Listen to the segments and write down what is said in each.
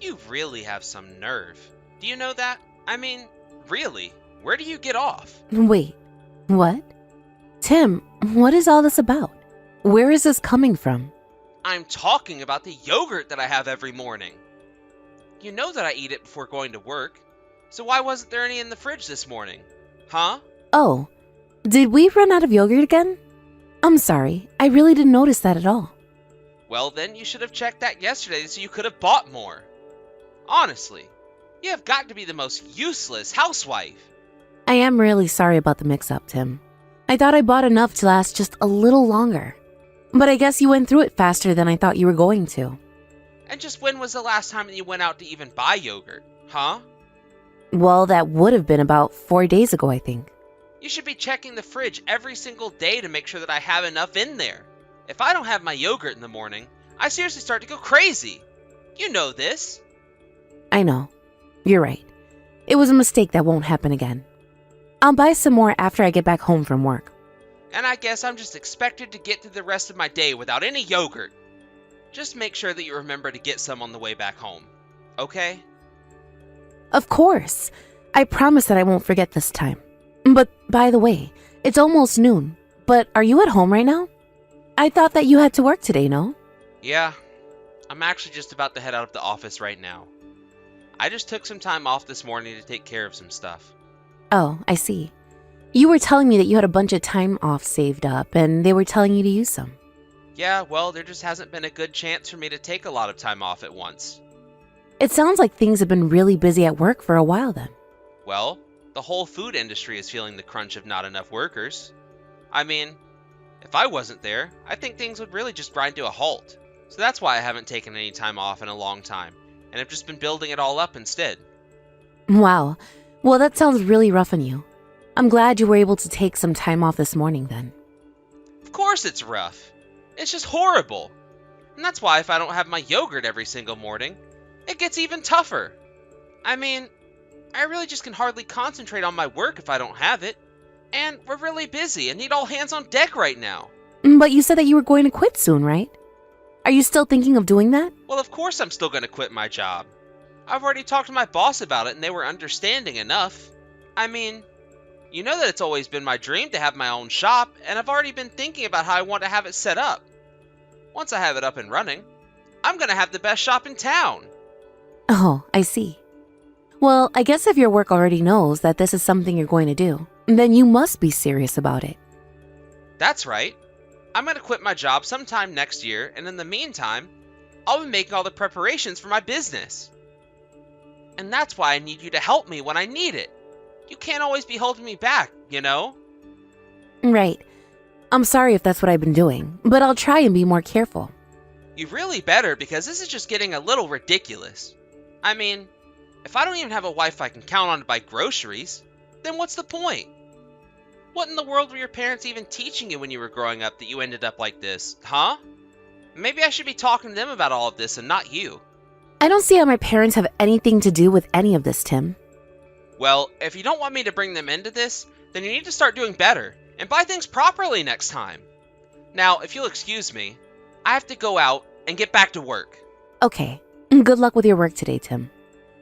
You really have some nerve. Do you know that? I mean, really, where do you get off? Wait, what? Tim, what is all this about? Where is this coming from? I'm talking about the yogurt that I have every morning. You know that I eat it before going to work, so why wasn't there any in the fridge this morning? Huh? Oh, did we run out of yogurt again? I'm sorry, I really didn't notice that at all. Well, then you should have checked that yesterday so you could have bought more. Honestly, you have got to be the most useless housewife. I am really sorry about the mix-up, Tim. I thought I bought enough to last just a little longer. But I guess you went through it faster than I thought you were going to. And just when was the last time that you went out to even buy yogurt, huh? Well, that would have been about 4 days ago, I think. You should be checking the fridge every single day to make sure that I have enough in there. If I don't have my yogurt in the morning, I seriously start to go crazy. You know this. I know. You're right. It was a mistake that won't happen again. I'll buy some more after I get back home from work. And I guess I'm just expected to get through the rest of my day without any yogurt. Just make sure that you remember to get some on the way back home. Okay? Of course. I promise that I won't forget this time. But by the way, it's almost noon. But are you at home right now? I thought that you had to work today, no? Yeah. I'm actually just about to head out of the office right now. I just took some time off this morning to take care of some stuff. Oh, I see. You were telling me that you had a bunch of time off saved up and they were telling you to use some. Yeah, well, there just hasn't been a good chance for me to take a lot of time off at once. It sounds like things have been really busy at work for a while then. Well, the whole food industry is feeling the crunch of not enough workers. I mean, if I wasn't there, I think things would really just grind to a halt. So that's why I haven't taken any time off in a long time, and have just been building it all up instead. Wow. Well, that sounds really rough on you. I'm glad you were able to take some time off this morning then. Of course it's rough. It's just horrible. And that's why if I don't have my yogurt every single morning, it gets even tougher. I mean, I really just can hardly concentrate on my work if I don't have it. And we're really busy and need all hands on deck right now. But you said that you were going to quit soon, right? Are you still thinking of doing that? Well, of course I'm still going to quit my job. I've already talked to my boss about it and they were understanding enough. I mean, you know that it's always been my dream to have my own shop, and I've already been thinking about how I want to have it set up. Once I have it up and running, I'm going to have the best shop in town. Oh, I see. Well, I guess if your work already knows that this is something you're going to do, then you must be serious about it. That's right. I'm going to quit my job sometime next year, and in the meantime, I'll be making all the preparations for my business. And that's why I need you to help me when I need it. You can't always be holding me back, you know? Right. I'm sorry if that's what I've been doing, but I'll try and be more careful. You really better, because this is just getting a little ridiculous. I mean, if I don't even have a wife I can count on to buy groceries, then what's the point? What in the world were your parents even teaching you when you were growing up that you ended up like this, huh? Maybe I should be talking to them about all of this and not you. I don't see how my parents have anything to do with any of this, Tim. Well, if you don't want me to bring them into this, then you need to start doing better and buy things properly next time. Now, if you'll excuse me, I have to go out and get back to work. Okay. Good luck with your work today, Tim.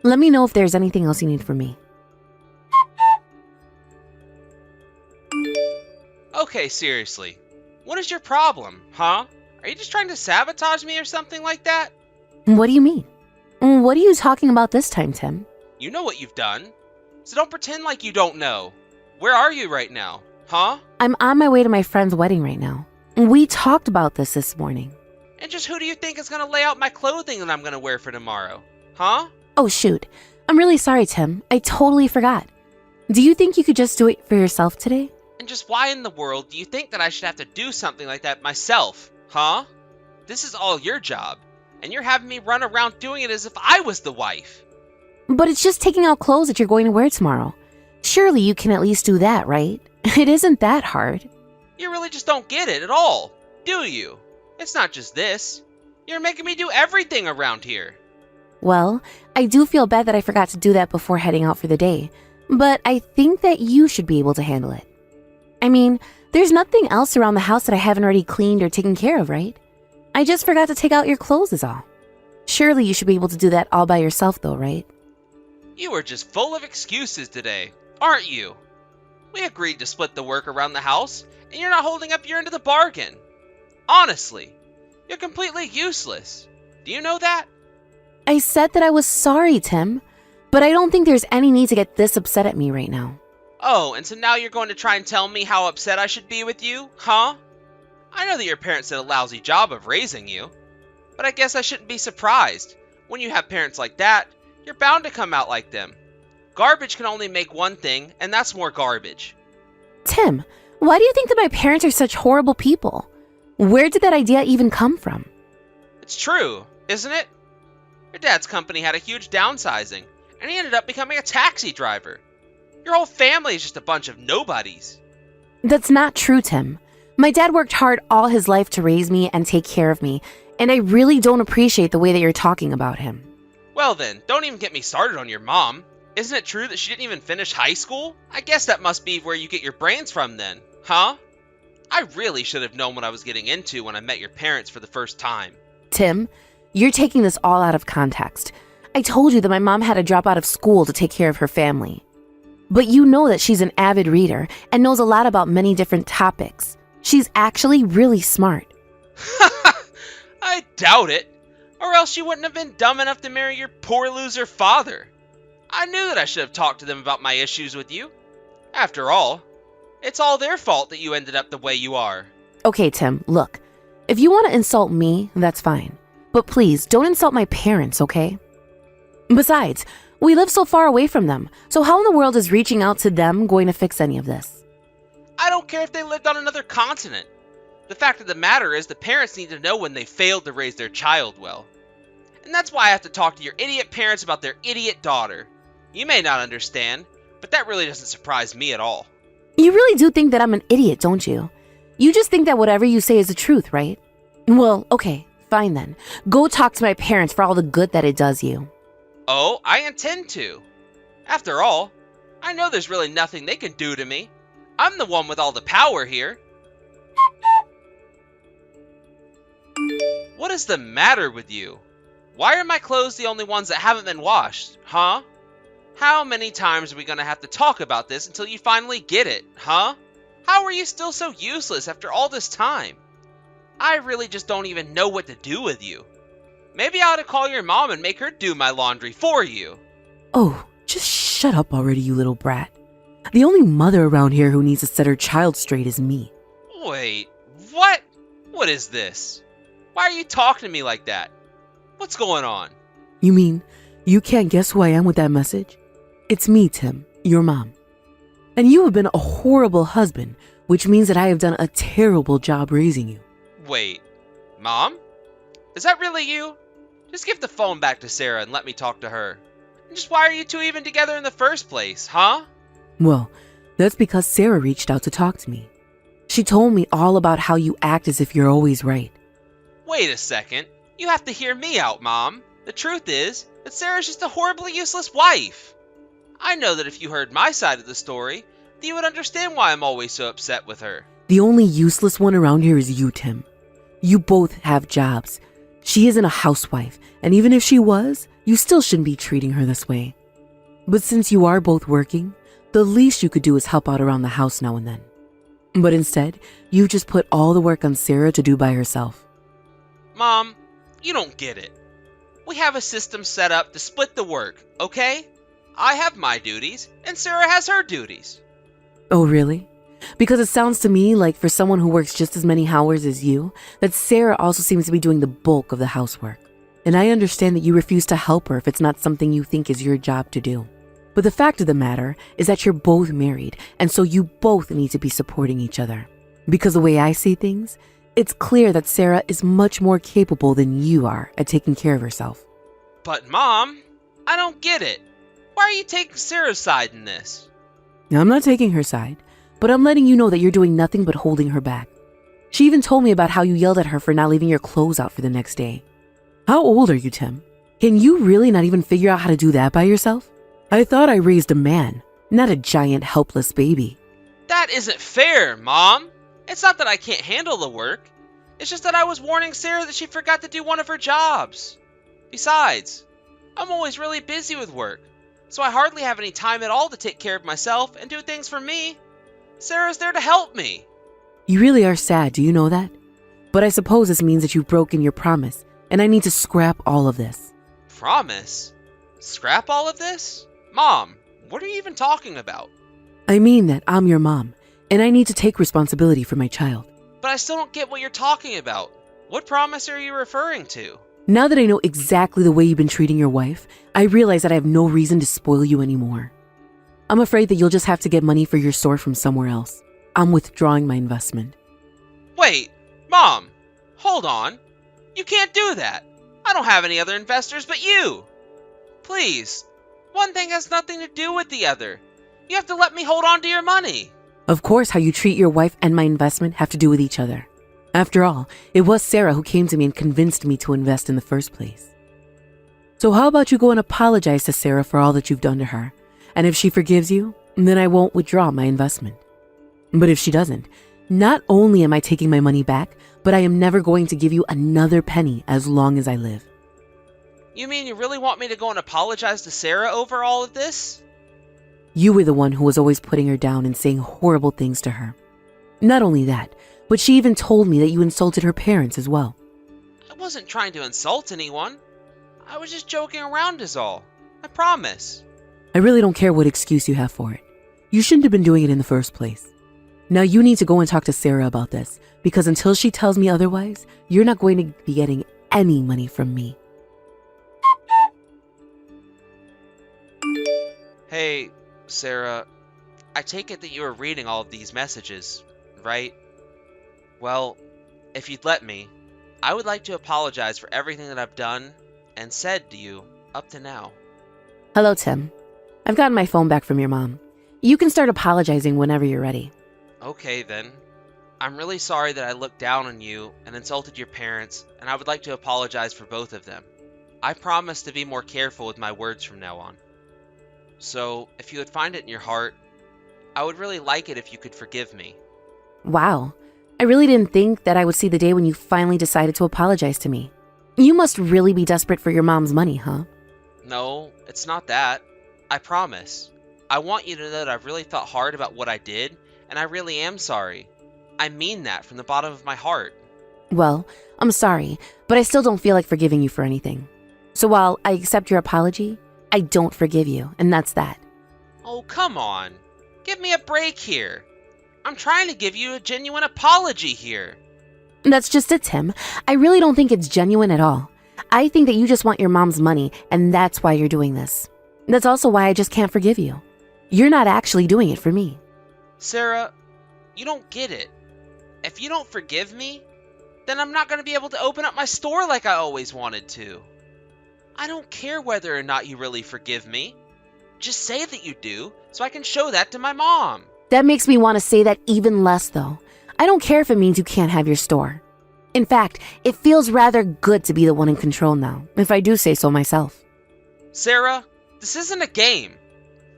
Let me know if there's anything else you need from me. Okay, seriously. What is your problem, huh? Are you just trying to sabotage me or something like that? What do you mean? What are you talking about this time, Tim? You know what you've done. So don't pretend like you don't know. Where are you right now, huh? I'm on my way to my friend's wedding right now. We talked about this morning. And just who do you think is going to lay out my clothing that I'm going to wear for tomorrow, huh? Oh, shoot. I'm really sorry, Tim. I totally forgot. Do you think you could just do it for yourself today? And just why in the world do you think that I should have to do something like that myself, huh? This is all your job, and you're having me run around doing it as if I was the wife. But it's just taking out clothes that you're going to wear tomorrow. Surely you can at least do that, right? It isn't that hard. You really just don't get it at all, do you? It's not just this. You're making me do everything around here. Well, I do feel bad that I forgot to do that before heading out for the day, but I think that you should be able to handle it. I mean, there's nothing else around the house that I haven't already cleaned or taken care of, right? I just forgot to take out your clothes is all. Surely you should be able to do that all by yourself though, right? You are just full of excuses today, aren't you? We agreed to split the work around the house, and you're not holding up your end of the bargain. Honestly, you're completely useless. Do you know that? I said that I was sorry, Tim, but I don't think there's any need to get this upset at me right now. Oh, and so now you're going to try and tell me how upset I should be with you, huh? I know that your parents did a lousy job of raising you, but I guess I shouldn't be surprised. When you have parents like that, you're bound to come out like them. Garbage can only make one thing, and that's more garbage. Tim, why do you think that my parents are such horrible people? Where did that idea even come from? It's true, isn't it? Your dad's company had a huge downsizing, and he ended up becoming a taxi driver. Your whole family is just a bunch of nobodies. That's not true, Tim. My dad worked hard all his life to raise me and take care of me, and I really don't appreciate the way that you're talking about him. Well then, don't even get me started on your mom. Isn't it true that she didn't even finish high school? I guess that must be where you get your brains from then, huh? I really should have known what I was getting into when I met your parents for the first time. Tim, you're taking this all out of context. I told you that my mom had to drop out of school to take care of her family. But you know that she's an avid reader and knows a lot about many different topics. She's actually really smart. I doubt it. Or else you wouldn't have been dumb enough to marry your poor loser father. I knew that I should have talked to them about my issues with you. After all, it's all their fault that you ended up the way you are. Okay, Tim, look. If you want to insult me, that's fine. But please, don't insult my parents, okay? Besides, we live so far away from them, so how in the world is reaching out to them going to fix any of this? I don't care if they lived on another continent. The fact of the matter is the parents need to know when they failed to raise their child well. And that's why I have to talk to your idiot parents about their idiot daughter. You may not understand, but that really doesn't surprise me at all. You really do think that I'm an idiot, don't you? You just think that whatever you say is the truth, right? Well, okay, fine then. Go talk to my parents for all the good that it does you. Oh, I intend to. After all, I know there's really nothing they can do to me. I'm the one with all the power here. What is the matter with you? Why are my clothes the only ones that haven't been washed, huh? How many times are we gonna have to talk about this until you finally get it, huh? How are you still so useless after all this time? I really just don't even know what to do with you. Maybe I ought to call your mom and make her do my laundry for you. Oh, just shut up already, you little brat. The only mother around here who needs to set her child straight is me. Wait, what? What is this? Why are you talking to me like that? What's going on? You mean you can't guess who I am with that message? It's me, Tim, your mom. And you have been a horrible husband, which means that I have done a terrible job raising you. Wait, Mom? Is that really you? Just give the phone back to Sarah and let me talk to her. And just why are you two even together in the first place, huh? Well, that's because Sarah reached out to talk to me. She told me all about how you act as if you're always right. Wait a second. You have to hear me out, Mom. The truth is that Sarah's just a horribly useless wife. I know that if you heard my side of the story, then you would understand why I'm always so upset with her. The only useless one around here is you, Tim. You both have jobs. She isn't a housewife, and even if she was, you still shouldn't be treating her this way. But since you are both working, the least you could do is help out around the house now and then. But instead, you just put all the work on Sarah to do by herself. Mom, you don't get it. We have a system set up to split the work, okay? I have my duties, and Sarah has her duties. Oh, really? Because it sounds to me like for someone who works just as many hours as you, that Sarah also seems to be doing the bulk of the housework. And I understand that you refuse to help her if it's not something you think is your job to do. But the fact of the matter is that you're both married, and so you both need to be supporting each other. Because the way I see things, it's clear that Sarah is much more capable than you are at taking care of herself. But Mom, I don't get it. Why are you taking Sarah's side in this? Now, I'm not taking her side, but I'm letting you know that you're doing nothing but holding her back. She even told me about how you yelled at her for not leaving your clothes out for the next day. How old are you, Tim? Can you really not even figure out how to do that by yourself? I thought I raised a man, not a giant helpless baby. That isn't fair, Mom. It's not that I can't handle the work. It's just that I was warning Sarah that she forgot to do one of her jobs. Besides, I'm always really busy with work, so I hardly have any time at all to take care of myself and do things for me. Sarah's there to help me. You really are sad, do you know that? But I suppose this means that you've broken your promise, and I need to scrap all of this. Promise? Scrap all of this? Mom, what are you even talking about? I mean that I'm your mom, and I need to take responsibility for my child. But I still don't get what you're talking about. What promise are you referring to? Now that I know exactly the way you've been treating your wife, I realize that I have no reason to spoil you anymore. I'm afraid that you'll just have to get money for your store from somewhere else. I'm withdrawing my investment. Wait, Mom, hold on. You can't do that. I don't have any other investors but you. Please, one thing has nothing to do with the other. You have to let me hold on to your money. Of course, how you treat your wife and my investment have to do with each other. After all, it was Sarah who came to me and convinced me to invest in the first place. So how about you go and apologize to Sarah for all that you've done to her? And if she forgives you, then I won't withdraw my investment. But if she doesn't, not only am I taking my money back, but I am never going to give you another penny as long as I live. You mean you really want me to go and apologize to Sarah over all of this? You were the one who was always putting her down and saying horrible things to her. Not only that, but she even told me that you insulted her parents as well. I wasn't trying to insult anyone. I was just joking around is all. I promise. I really don't care what excuse you have for it. You shouldn't have been doing it in the first place. Now you need to go and talk to Sarah about this, because until she tells me otherwise, you're not going to be getting any money from me. Hey, Sarah, I take it that you were reading all of these messages, right? Well, if you'd let me, I would like to apologize for everything that I've done and said to you up to now. Hello, Tim. I've gotten my phone back from your mom. You can start apologizing whenever you're ready. Okay, then. I'm really sorry that I looked down on you and insulted your parents, and I would like to apologize for both of them. I promise to be more careful with my words from now on. So, if you would find it in your heart, I would really like it if you could forgive me. Wow. I really didn't think that I would see the day when you finally decided to apologize to me. You must really be desperate for your mom's money, huh? No, it's not that. I promise. I want you to know that I've really thought hard about what I did, and I really am sorry. I mean that from the bottom of my heart. Well, I'm sorry, but I still don't feel like forgiving you for anything. So while I accept your apology, I don't forgive you, and that's that. Oh, come on. Give me a break here. I'm trying to give you a genuine apology here. That's just it, Tim. I really don't think it's genuine at all. I think that you just want your mom's money, and that's why you're doing this. That's also why I just can't forgive you. You're not actually doing it for me. Sarah, you don't get it. If you don't forgive me, then I'm not going to be able to open up my store like I always wanted to. I don't care whether or not you really forgive me. Just say that you do, so I can show that to my mom. That makes me want to say that even less, though. I don't care if it means you can't have your store. In fact, it feels rather good to be the one in control now, if I do say so myself. Sarah, this isn't a game.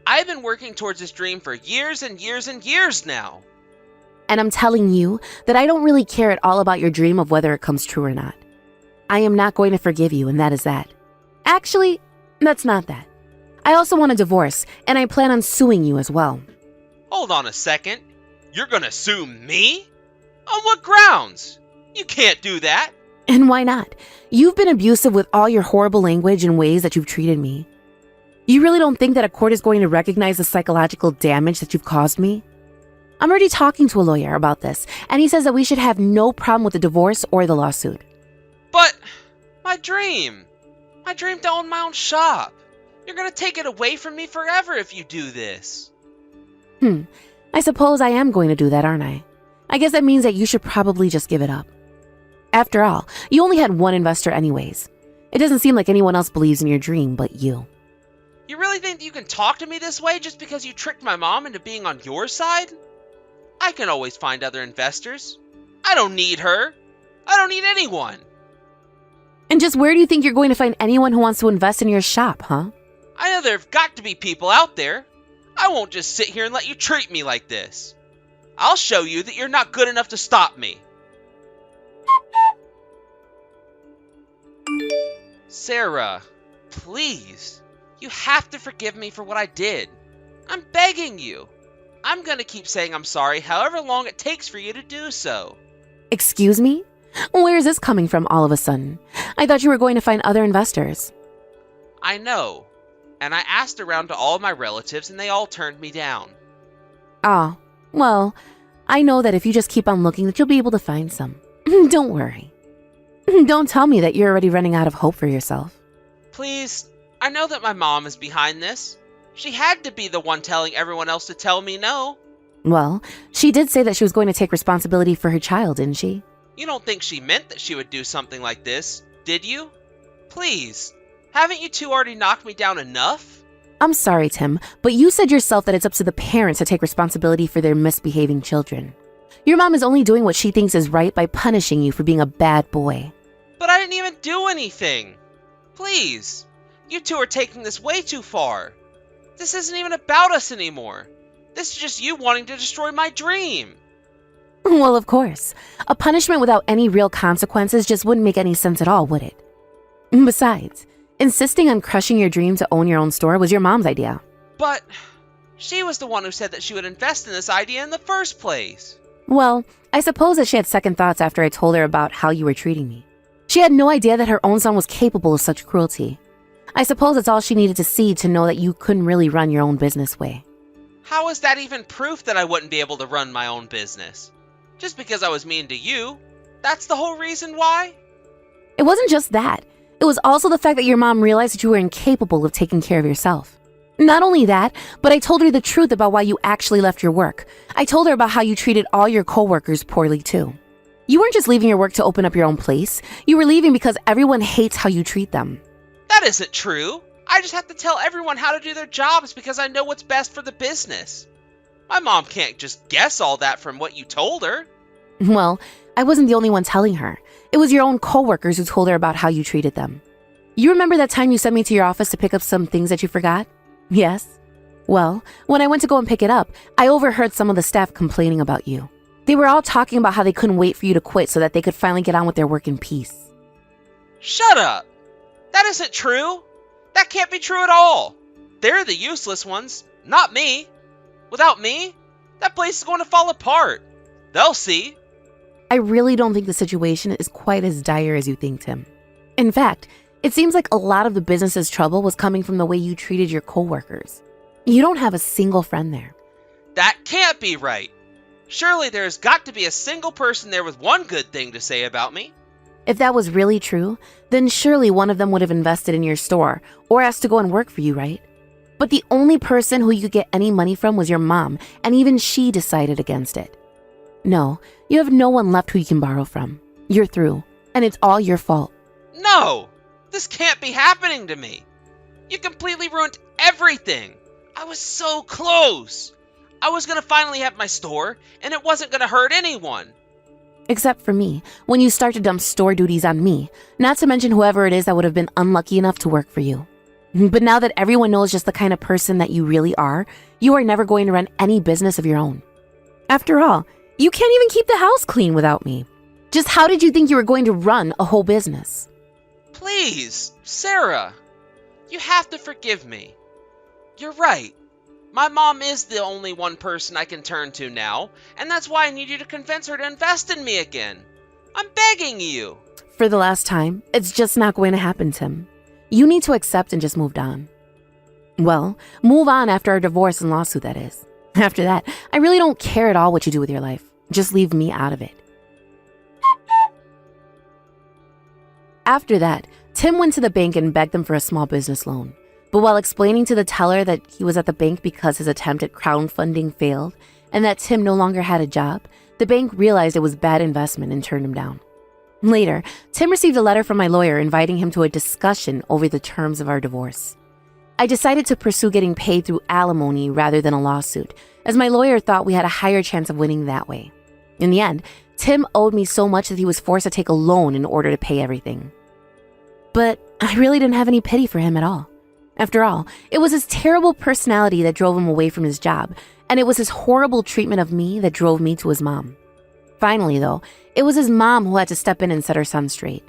I've been working towards this dream for years and years and years now. And I'm telling you that I don't really care at all about your dream of whether it comes true or not. I am not going to forgive you, and that is that. Actually, that's not that. I also want a divorce, and I plan on suing you as well. Hold on a second. You're gonna sue me? On what grounds? You can't do that. And why not? You've been abusive with all your horrible language and ways that you've treated me. You really don't think that a court is going to recognize the psychological damage that you've caused me? I'm already talking to a lawyer about this, and he says that we should have no problem with the divorce or the lawsuit. But my dream to own my own shop. You're gonna take it away from me forever if you do this. I suppose I am going to do that, aren't I? I guess that means that you should probably just give it up. After all, you only had one investor anyways. It doesn't seem like anyone else believes in your dream but you. You really think that you can talk to me this way just because you tricked my mom into being on your side? I can always find other investors. I don't need her. I don't need anyone. And just where do you think you're going to find anyone who wants to invest in your shop, huh? I know there have got to be people out there. I won't just sit here and let you treat me like this. I'll show you that you're not good enough to stop me. Sarah, please. You have to forgive me for what I did. I'm begging you. I'm gonna keep saying I'm sorry however long it takes for you to do so. Excuse me? Where is this coming from all of a sudden? I thought you were going to find other investors. I know. And I asked around to all of my relatives and they all turned me down. Ah, well, I know that if you just keep on looking that you'll be able to find some. Don't worry. Don't tell me that you're already running out of hope for yourself. Please, I know that my mom is behind this. She had to be the one telling everyone else to tell me no. Well, she did say that she was going to take responsibility for her child, didn't she? You don't think she meant that she would do something like this, did you? Please, haven't you two already knocked me down enough? I'm sorry, Tim, but you said yourself that it's up to the parents to take responsibility for their misbehaving children. Your mom is only doing what she thinks is right by punishing you for being a bad boy. But I didn't even do anything. Please, you two are taking this way too far. This isn't even about us anymore. This is just you wanting to destroy my dream. Well, of course. A punishment without any real consequences just wouldn't make any sense at all, would it? Besides, insisting on crushing your dream to own your own store was your mom's idea. But she was the one who said that she would invest in this idea in the first place. Well, I suppose that she had second thoughts after I told her about how you were treating me. She had no idea that her own son was capable of such cruelty. I suppose it's all she needed to see to know that you couldn't really run your own business way. How is that even proof that I wouldn't be able to run my own business? Just because I was mean to you, that's the whole reason why? It wasn't just that. It was also the fact that your mom realized that you were incapable of taking care of yourself. Not only that, but I told her the truth about why you actually left your work. I told her about how you treated all your coworkers poorly too. You weren't just leaving your work to open up your own place. You were leaving because everyone hates how you treat them. That isn't true. I just have to tell everyone how to do their jobs because I know what's best for the business. My mom can't just guess all that from what you told her. Well, I wasn't the only one telling her. It was your own coworkers who told her about how you treated them. You remember that time you sent me to your office to pick up some things that you forgot? Yes? Well, when I went to go and pick it up, I overheard some of the staff complaining about you. They were all talking about how they couldn't wait for you to quit so that they could finally get on with their work in peace. Shut up! That isn't true! That can't be true at all! They're the useless ones, not me. Without me, that place is going to fall apart. They'll see. I really don't think the situation is quite as dire as you think, Tim. In fact, it seems like a lot of the business's trouble was coming from the way you treated your coworkers. You don't have a single friend there. That can't be right. Surely there's got to be a single person there with one good thing to say about me. If that was really true, then surely one of them would have invested in your store or asked to go and work for you, right? But the only person who you could get any money from was your mom, and even she decided against it. No, you have no one left who you can borrow from. You're through, and it's all your fault. No! This can't be happening to me. You completely ruined everything. I was so close. I was going to finally have my store, and it wasn't going to hurt anyone. Except for me, when you start to dump store duties on me, not to mention whoever it is that would have been unlucky enough to work for you. But now that everyone knows just the kind of person that you really are, you are never going to run any business of your own. After all, you can't even keep the house clean without me. Just how did you think you were going to run a whole business? Please, Sarah, you have to forgive me. You're right. My mom is the only one person I can turn to now, and that's why I need you to convince her to invest in me again. I'm begging you. For the last time, it's just not going to happen, Tim. You need to accept and just move on. Well, move on after our divorce and lawsuit, that is. After that, I really don't care at all what you do with your life. Just leave me out of it. After that, Tim went to the bank and begged them for a small business loan. But while explaining to the teller that he was at the bank because his attempt at crowdfunding failed and that Tim no longer had a job, the bank realized it was bad investment and turned him down. Later, Tim received a letter from my lawyer inviting him to a discussion over the terms of our divorce. I decided to pursue getting paid through alimony rather than a lawsuit, as my lawyer thought we had a higher chance of winning that way. In the end, Tim owed me so much that he was forced to take a loan in order to pay everything. But I really didn't have any pity for him at all. After all, it was his terrible personality that drove him away from his job, and it was his horrible treatment of me that drove me to his mom. Finally, though, it was his mom who had to step in and set her son straight.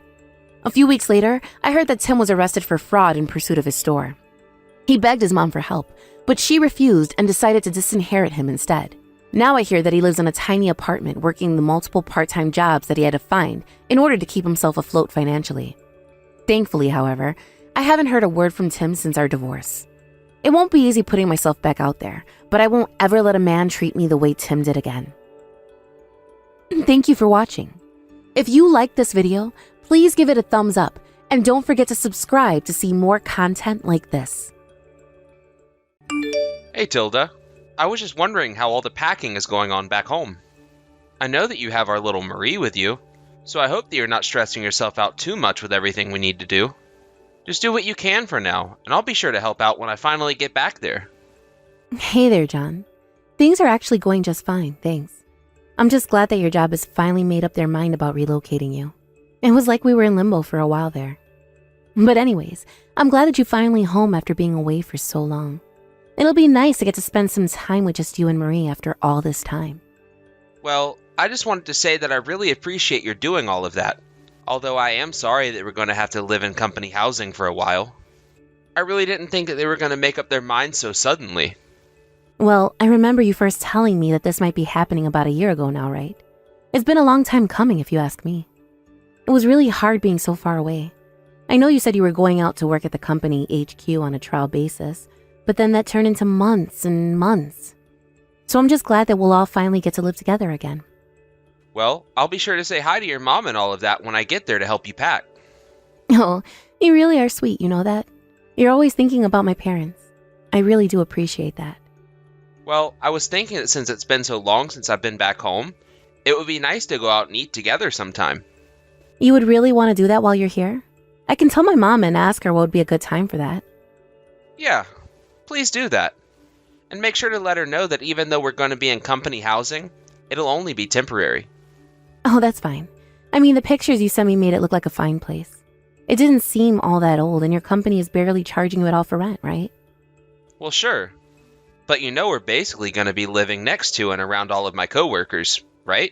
A few weeks later, I heard that Tim was arrested for fraud in pursuit of his store. He begged his mom for help, but she refused and decided to disinherit him instead. Now I hear that he lives in a tiny apartment working the multiple part-time jobs that he had to find in order to keep himself afloat financially. Thankfully, however, I haven't heard a word from Tim since our divorce. It won't be easy putting myself back out there, but I won't ever let a man treat me the way Tim did again. Thank you for watching. If you liked this video, please give it a thumbs up and don't forget to subscribe to see more content like this. Hey Tilda, I was just wondering how all the packing is going on back home. I know that you have our little Marie with you, so I hope that you're not stressing yourself out too much with everything we need to do. Just do what you can for now, and I'll be sure to help out when I finally get back there. Hey there, John. Things are actually going just fine, thanks. I'm just glad that your job has finally made up their mind about relocating you. It was like we were in limbo for a while there. But anyways, I'm glad that you're finally home after being away for so long. It'll be nice to get to spend some time with just you and Marie after all this time. Well, I just wanted to say that I really appreciate your doing all of that. Although I am sorry that we're going to have to live in company housing for a while. I really didn't think that they were going to make up their minds so suddenly. Well, I remember you first telling me that this might be happening about a year ago now, right? It's been a long time coming if you ask me. It was really hard being so far away. I know you said you were going out to work at the company HQ on a trial basis, but then that turned into months and months. So I'm just glad that we'll all finally get to live together again. Well, I'll be sure to say hi to your mom and all of that when I get there to help you pack. Oh, you really are sweet, you know that? You're always thinking about my parents. I really do appreciate that. Well, I was thinking that since it's been so long since I've been back home, it would be nice to go out and eat together sometime. You would really want to do that while you're here? I can tell my mom and ask her what would be a good time for that. Yeah, please do that. And make sure to let her know that even though we're going to be in company housing, it'll only be temporary. Oh, that's fine. I mean, the pictures you sent me made it look like a fine place. It didn't seem all that old, and your company is barely charging you at all for rent, right? Well, sure. But you know we're basically going to be living next to and around all of my coworkers, right?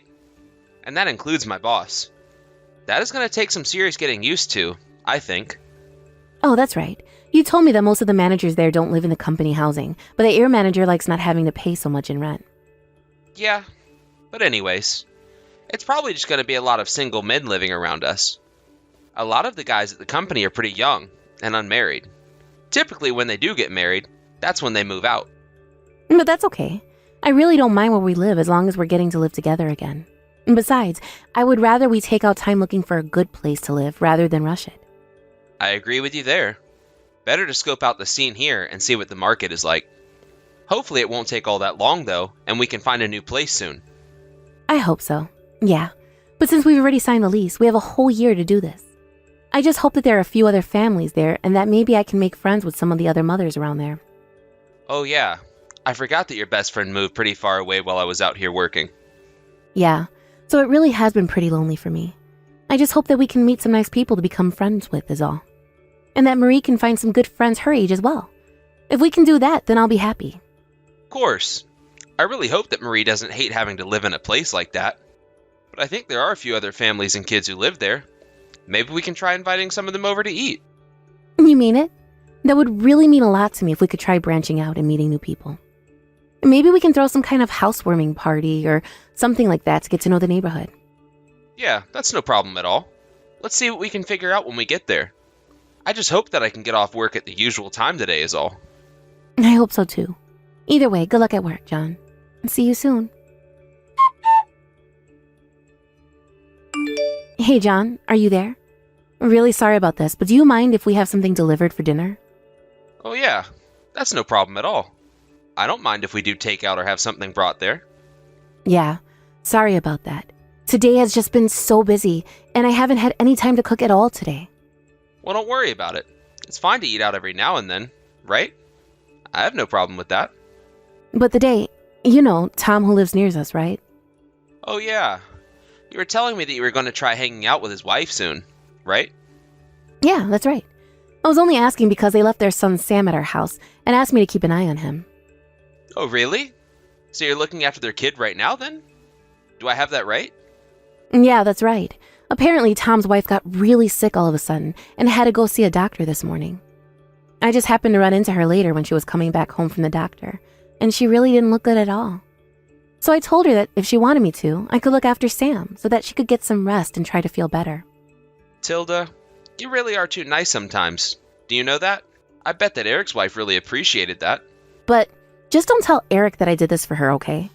And that includes my boss. That is going to take some serious getting used to, I think. Oh, that's right. You told me that most of the managers there don't live in the company housing, but that your manager likes not having to pay so much in rent. Yeah, but anyways, it's probably just going to be a lot of single men living around us. A lot of the guys at the company are pretty young and unmarried. Typically when they do get married, that's when they move out. But that's okay. I really don't mind where we live as long as we're getting to live together again. And besides, I would rather we take out time looking for a good place to live rather than rush it. I agree with you there. Better to scope out the scene here and see what the market is like. Hopefully it won't take all that long though, and we can find a new place soon. I hope so. Yeah. But since we've already signed the lease, we have a whole year to do this. I just hope that there are a few other families there and that maybe I can make friends with some of the other mothers around there. Oh yeah, I forgot that your best friend moved pretty far away while I was out here working. Yeah, so it really has been pretty lonely for me. I just hope that we can meet some nice people to become friends with is all. And that Marie can find some good friends her age as well. If we can do that, then I'll be happy. Of course. I really hope that Marie doesn't hate having to live in a place like that. But I think there are a few other families and kids who live there. Maybe we can try inviting some of them over to eat. You mean it? That would really mean a lot to me if we could try branching out and meeting new people. Maybe we can throw some kind of housewarming party or something like that to get to know the neighborhood. Yeah, that's no problem at all. Let's see what we can figure out when we get there. I just hope that I can get off work at the usual time today is all. I hope so too. Either way, good luck at work, John. See you soon. Hey, John, are you there? Really sorry about this, but do you mind if we have something delivered for dinner? Oh yeah, that's no problem at all. I don't mind if we do takeout or have something brought there. Yeah, sorry about that. Today has just been so busy, and I haven't had any time to cook at all today. Well, don't worry about it. It's fine to eat out every now and then, right? I have no problem with that. But the day, you know, Tom who lives near us, right? Oh yeah. You were telling me that you were going to try hanging out with his wife soon, right? Yeah, that's right. I was only asking because they left their son Sam at our house and asked me to keep an eye on him. Oh really? So you're looking after their kid right now then? Do I have that right? Yeah, that's right. Apparently, Tom's wife got really sick all of a sudden and had to go see a doctor this morning. I just happened to run into her later when she was coming back home from the doctor, and she really didn't look good at all. So I told her that if she wanted me to, I could look after Sam so that she could get some rest and try to feel better. Tilda, you really are too nice sometimes. Do you know that? I bet that Eric's wife really appreciated that. But just don't tell Eric that I did this for her, okay?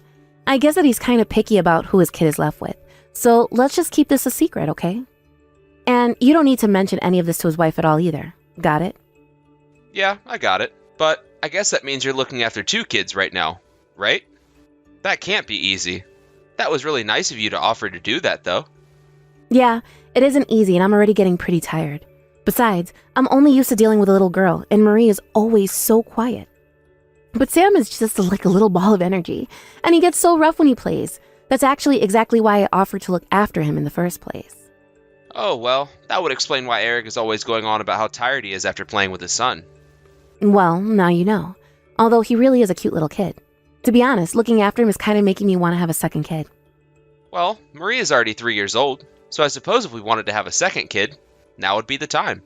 I guess that he's kind of picky about who his kid is left with. So let's just keep this a secret, okay? And you don't need to mention any of this to his wife at all either. Got it? Yeah, I got it. But I guess that means you're looking after 2 kids right now, right? That can't be easy. That was really nice of you to offer to do that, though. Yeah, it isn't easy and I'm already getting pretty tired. Besides, I'm only used to dealing with a little girl and Marie is always so quiet. But Sam is just like a little ball of energy, and he gets so rough when he plays. That's actually exactly why I offered to look after him in the first place. Oh, well, that would explain why Eric is always going on about how tired he is after playing with his son. Well, now you know. Although he really is a cute little kid. To be honest, looking after him is kind of making me want to have a second kid. Well, Marie is already 3 years old, so I suppose if we wanted to have a second kid, now would be the time.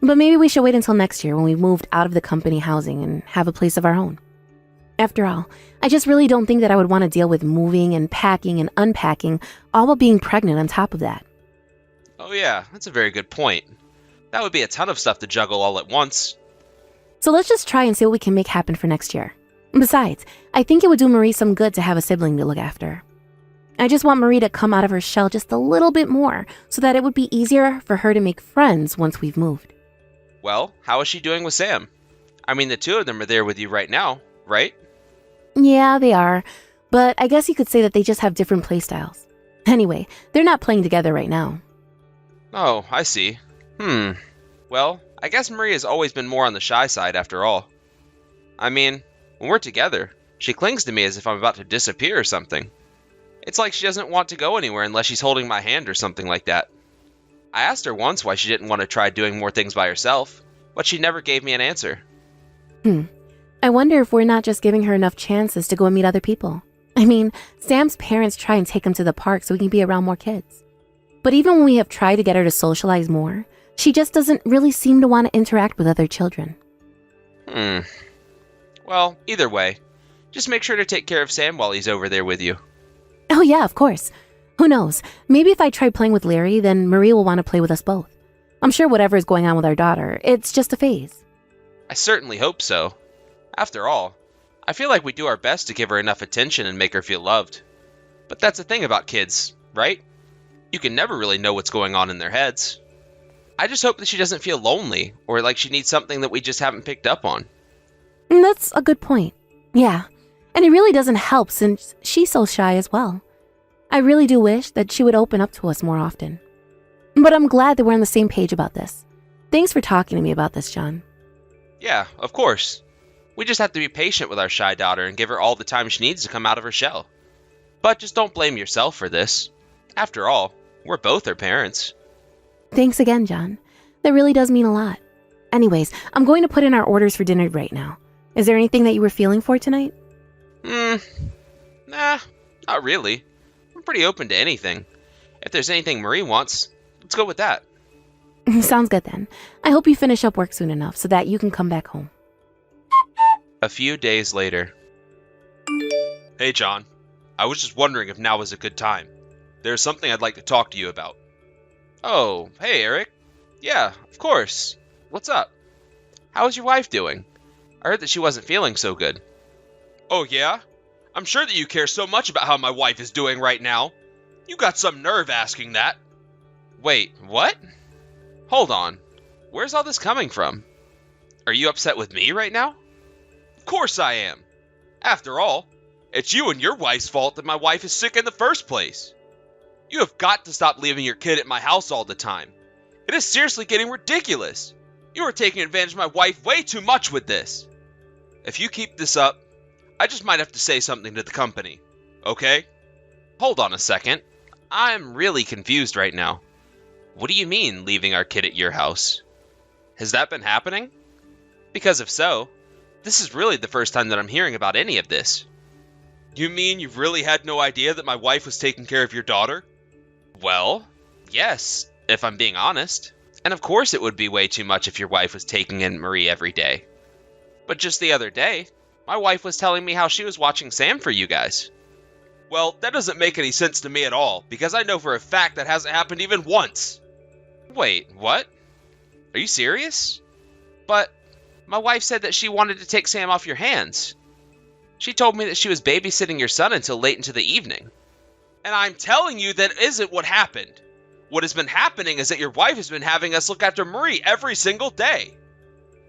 But maybe we should wait until next year when we've moved out of the company housing and have a place of our own. After all, I just really don't think that I would want to deal with moving and packing and unpacking, all while being pregnant on top of that. Oh yeah, that's a very good point. That would be a ton of stuff to juggle all at once. So let's just try and see what we can make happen for next year. Besides, I think it would do Marie some good to have a sibling to look after. I just want Marie to come out of her shell just a little bit more so that it would be easier for her to make friends once we've moved. Well, how is she doing with Sam? I mean, the 2 of them are there with you right now, right? Yeah, they are. But I guess you could say that they just have different playstyles. Anyway, they're not playing together right now. Oh, I see. Well, I guess Marie has always been more on the shy side after all. I mean, when we're together, she clings to me as if I'm about to disappear or something. It's like she doesn't want to go anywhere unless she's holding my hand or something like that. I asked her once why she didn't want to try doing more things by herself, but she never gave me an answer. I wonder if we're not just giving her enough chances to go and meet other people. I mean, Sam's parents try and take him to the park so he can be around more kids. But even when we have tried to get her to socialize more, she just doesn't really seem to want to interact with other children. Well, either way, just make sure to take care of Sam while he's over there with you. Oh yeah, of course. Who knows? Maybe if I try playing with Larry, then Marie will want to play with us both. I'm sure whatever is going on with our daughter, it's just a phase. I certainly hope so. After all, I feel like we do our best to give her enough attention and make her feel loved. But that's the thing about kids, right? You can never really know what's going on in their heads. I just hope that she doesn't feel lonely or like she needs something that we just haven't picked up on. That's a good point. Yeah, and it really doesn't help since she's so shy as well. I really do wish that she would open up to us more often. But I'm glad that we're on the same page about this. Thanks for talking to me about this, John. Yeah, of course. We just have to be patient with our shy daughter and give her all the time she needs to come out of her shell. But just don't blame yourself for this. After all, we're both her parents. Thanks again, John. That really does mean a lot. Anyways, I'm going to put in our orders for dinner right now. Is there anything that you were feeling for tonight? Nah, not really. I'm pretty open to anything. If there's anything Marie wants, let's go with that. Sounds good then. I hope you finish up work soon enough so that you can come back home. A few days later. Hey, John. I was just wondering if now was a good time. There's something I'd like to talk to you about. Oh, hey, Eric. Yeah, of course. What's up? How is your wife doing? I heard that she wasn't feeling so good. Oh, yeah? I'm sure that you care so much about how my wife is doing right now. You got some nerve asking that. Wait, what? Hold on. Where's all this coming from? Are you upset with me right now? Of course I am. After all, it's you and your wife's fault that my wife is sick in the first place. You have got to stop leaving your kid at my house all the time. It is seriously getting ridiculous. You are taking advantage of my wife way too much with this. If you keep this up, I just might have to say something to the company. Okay? Hold on a second. I'm really confused right now. What do you mean, leaving our kid at your house? Has that been happening? Because if so, this is really the first time that I'm hearing about any of this. You mean you've really had no idea that my wife was taking care of your daughter? Well, Yes, if I'm being honest. And of course it would be way too much if your wife was taking in Marie every day. But just the other day, my wife was telling me how she was watching Sam for you guys. Well, that doesn't make any sense to me at all, because I know for a fact that hasn't happened even once. Wait, what? Are you serious? But my wife said that she wanted to take Sam off your hands. She told me that she was babysitting your son until late into the evening. And I'm telling you that isn't what happened. What has been happening is that your wife has been having us look after Marie every single day.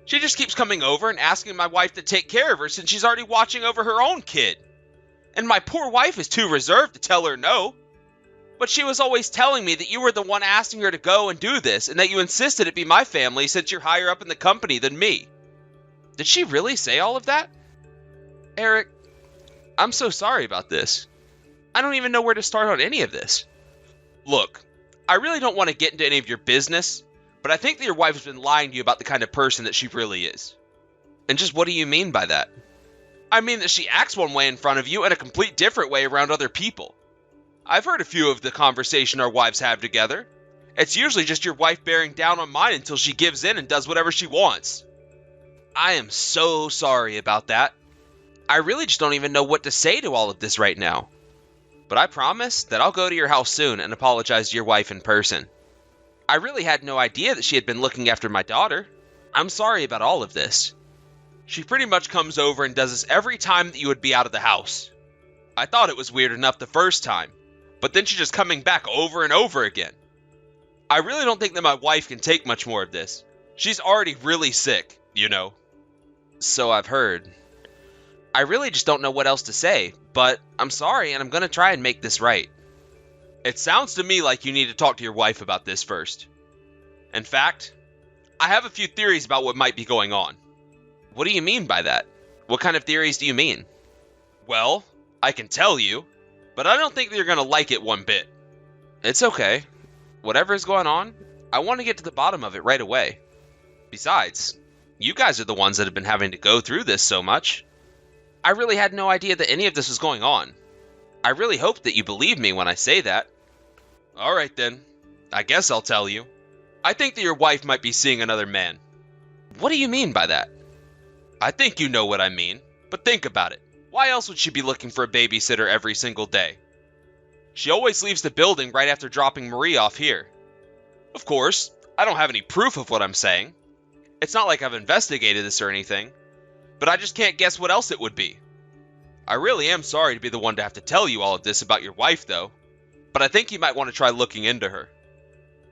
She just keeps coming over and asking my wife to take care of her since she's already watching over her own kid. And my poor wife is too reserved to tell her no. But she was always telling me that you were the one asking her to go and do this, and that you insisted it be my family since you're higher up in the company than me. Did she really say all of that? Eric, I'm so sorry about this. I don't even know where to start on any of this. Look, I really don't want to get into any of your business, but I think that your wife has been lying to you about the kind of person that she really is. And just what do you mean by that? I mean that she acts one way in front of you and a complete different way around other people. I've heard a few of the conversation our wives have together. It's usually just your wife bearing down on mine until she gives in and does whatever she wants. I am so sorry about that. I really just don't even know what to say to all of this right now. But I promise that I'll go to your house soon and apologize to your wife in person. I really had no idea that she had been looking after my daughter. I'm sorry about all of this. She pretty much comes over and does this every time that you would be out of the house. I thought it was weird enough the first time, but then she's just coming back over and over again. I really don't think that my wife can take much more of this. She's already really sick, you know. So I've heard. I really just don't know what else to say, but I'm sorry and I'm going to try and make this right. It sounds to me like you need to talk to your wife about this first. In fact, I have a few theories about what might be going on. What do you mean by that? What kind of theories do you mean? Well, I can tell you, but I don't think that you're going to like it one bit. It's okay. Whatever is going on, I want to get to the bottom of it right away. Besides, you guys are the ones that have been having to go through this so much. I really had no idea that any of this was going on. I really hope that you believe me when I say that. Alright then, I guess I'll tell you. I think that your wife might be seeing another man. What do you mean by that? I think you know what I mean, but think about it. Why else would she be looking for a babysitter every single day? She always leaves the building right after dropping Marie off here. Of course, I don't have any proof of what I'm saying. It's not like I've investigated this or anything, but I just can't guess what else it would be. I really am sorry to be the one to have to tell you all of this about your wife, though, but I think you might want to try looking into her.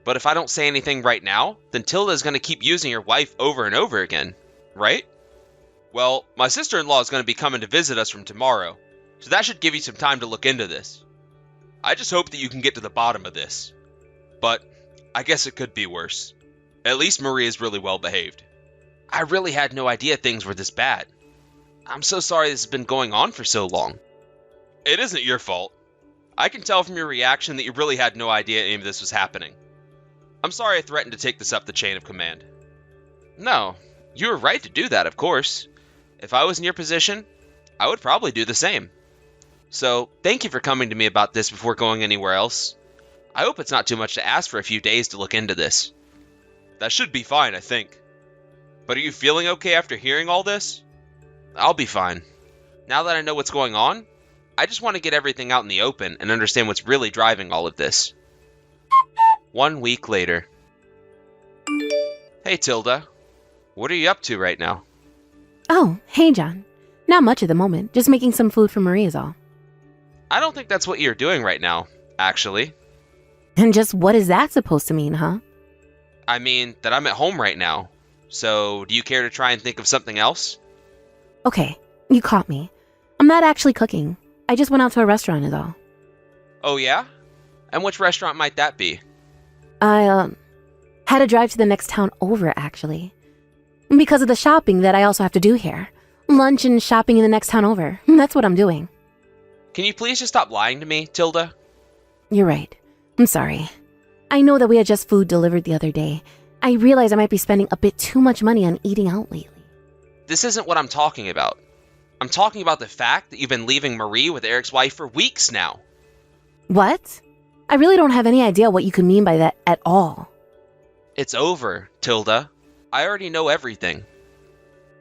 But if I don't say anything right now, then Tilda's going to keep using your wife over and over again, right? Well, my sister-in-law is going to be coming to visit us from tomorrow, so that should give you some time to look into this. I just hope that you can get to the bottom of this. But I guess it could be worse. At least Marie is really well behaved. I really had no idea things were this bad. I'm so sorry this has been going on for so long. It isn't your fault. I can tell from your reaction that you really had no idea any of this was happening. I'm sorry I threatened to take this up the chain of command. No, you were right to do that, of course. If I was in your position, I would probably do the same. So, thank you for coming to me about this before going anywhere else. I hope it's not too much to ask for a few days to look into this. That should be fine, I think. But are you feeling okay after hearing all this? I'll be fine. Now that I know what's going on, I just want to get everything out in the open and understand what's really driving all of this. 1 week later. Hey, Tilda. What are you up to right now? Oh, hey, John. Not much at the moment. Just making some food for Marie is all. I don't think that's what you're doing right now, actually. And just what is that supposed to mean, huh? I mean, that I'm at home right now. So, do you care to try and think of something else? Okay, you caught me. I'm not actually cooking. I just went out to a restaurant is all. Oh, yeah? And which restaurant might that be? I, had to drive to the next town over, actually. Because of the shopping that I also have to do here. Lunch and shopping in the next town over. That's what I'm doing. Can you please just stop lying to me, Tilda? You're right. I'm sorry. I know that we had just food delivered the other day. I realize I might be spending a bit too much money on eating out lately. This isn't what I'm talking about. I'm talking about the fact that you've been leaving Marie with Eric's wife for weeks now. What? I really don't have any idea what you could mean by that at all. It's over, Tilda. I already know everything.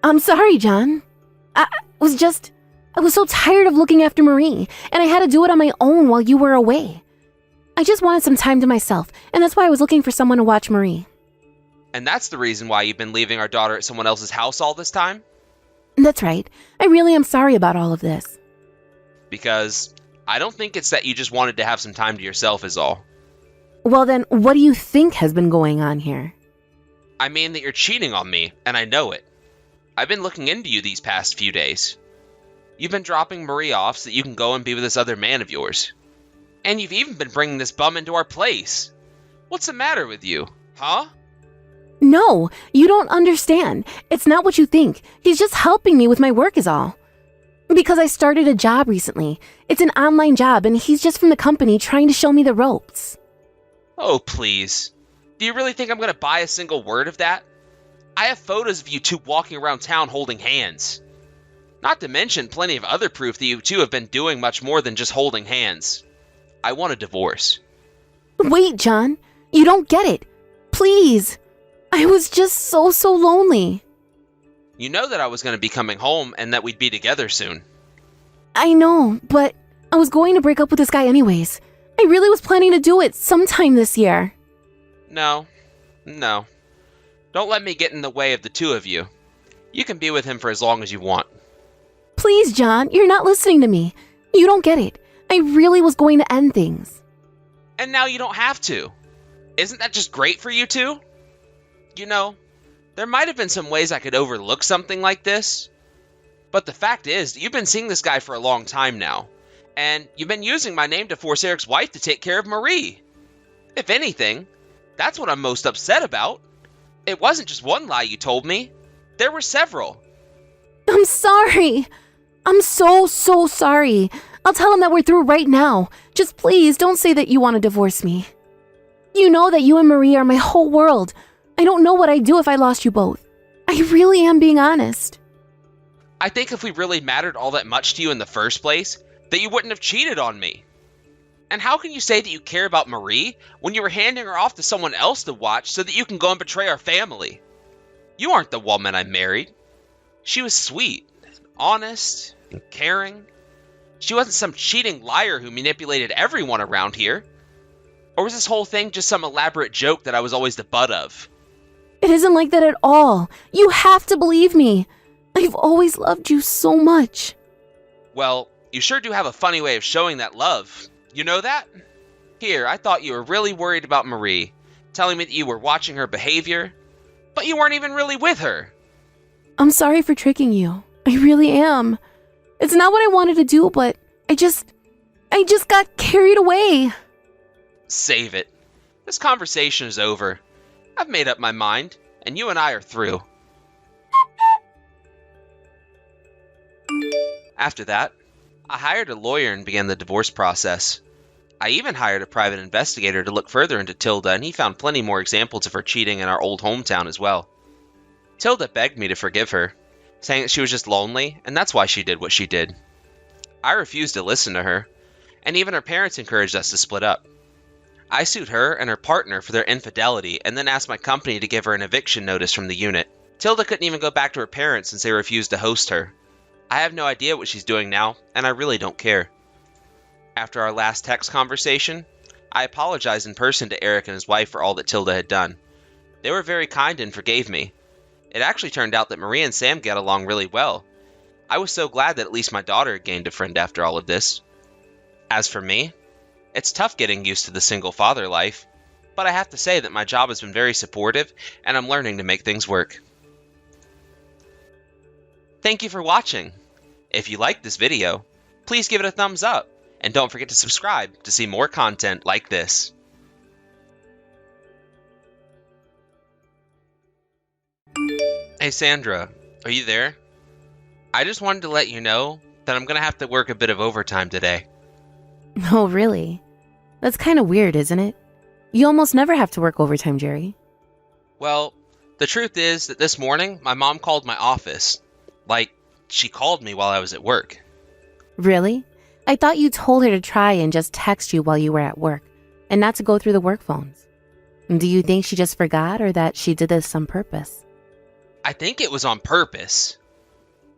I'm sorry, John. I was so tired of looking after Marie, and I had to do it on my own while you were away. I just wanted some time to myself, and that's why I was looking for someone to watch Marie. And that's the reason why you've been leaving our daughter at someone else's house all this time? That's right. I really am sorry about all of this. Because I don't think it's that you just wanted to have some time to yourself is all. Well then, what do you think has been going on here? I mean that you're cheating on me, and I know it. I've been looking into you these past few days. You've been dropping Marie off so that you can go and be with this other man of yours. And you've even been bringing this bum into our place. What's the matter with you, huh? No, you don't understand. It's not what you think. He's just helping me with my work is all. Because I started a job recently. It's an online job and he's just from the company trying to show me the ropes. Oh, please. Do you really think I'm going to buy a single word of that? I have photos of you two walking around town holding hands. Not to mention plenty of other proof that you two have been doing much more than just holding hands. I want a divorce. Wait, John. You don't get it. Please. I was just so lonely. You know that I was going to be coming home and that we'd be together soon. I know, but I was going to break up with this guy anyways. I really was planning to do it sometime this year. No. Don't let me get in the way of the two of you. You can be with him for as long as you want. Please, John, you're not listening to me. You don't get it. I really was going to end things. And now you don't have to. Isn't that just great for you two? You know, there might have been some ways I could overlook something like this. But the fact is, you've been seeing this guy for a long time now. And you've been using my name to force Eric's wife to take care of Marie. If anything, that's what I'm most upset about. It wasn't just one lie you told me. There were several. I'm sorry. I'm so sorry. I'll tell him that we're through right now. Just please don't say that you want to divorce me. You know that you and Marie are my whole world. I don't know what I'd do if I lost you both. I really am being honest. I think if we really mattered all that much to you in the first place, that you wouldn't have cheated on me. And how can you say that you care about Marie when you were handing her off to someone else to watch so that you can go and betray our family? You aren't the woman I married. She was sweet, honest, and caring. She wasn't some cheating liar who manipulated everyone around here. Or was this whole thing just some elaborate joke that I was always the butt of? It isn't like that at all. You have to believe me. I've always loved you so much. Well, you sure do have a funny way of showing that love. You know that? Here, I thought you were really worried about Marie, telling me that you were watching her behavior, but you weren't even really with her. I'm sorry for tricking you. I really am. It's not what I wanted to do, but I just got carried away. Save it. This conversation is over. I've made up my mind, and you and I are through. After that, I hired a lawyer and began the divorce process. I even hired a private investigator to look further into Tilda, and he found plenty more examples of her cheating in our old hometown as well. Tilda begged me to forgive her, saying that she was just lonely, and that's why she did what she did. I refused to listen to her, and even her parents encouraged us to split up. I sued her and her partner for their infidelity, and then asked my company to give her an eviction notice from the unit. Tilda couldn't even go back to her parents since they refused to host her. I have no idea what she's doing now, and I really don't care. After our last text conversation, I apologized in person to Eric and his wife for all that Tilda had done. They were very kind and forgave me. It actually turned out that Marie and Sam get along really well. I was so glad that at least my daughter had gained a friend after all of this. As for me, it's tough getting used to the single father life, but I have to say that my job has been very supportive, and I'm learning to make things work. Thank you for watching. If you liked this video, please give it a thumbs up, and don't forget to subscribe to see more content like this. Hey Sandra, are you there? I just wanted to let you know that I'm gonna have to work a bit of overtime today. Oh, really? That's kind of weird, isn't it? You almost never have to work overtime, Jerry. Well, the truth is that this morning, my mom called my office. Like, she called me while I was at work. Really? I thought you told her to try and just text you while you were at work. and not to go through the work phones. Do you think she just forgot or that she did this on purpose? I think it was on purpose.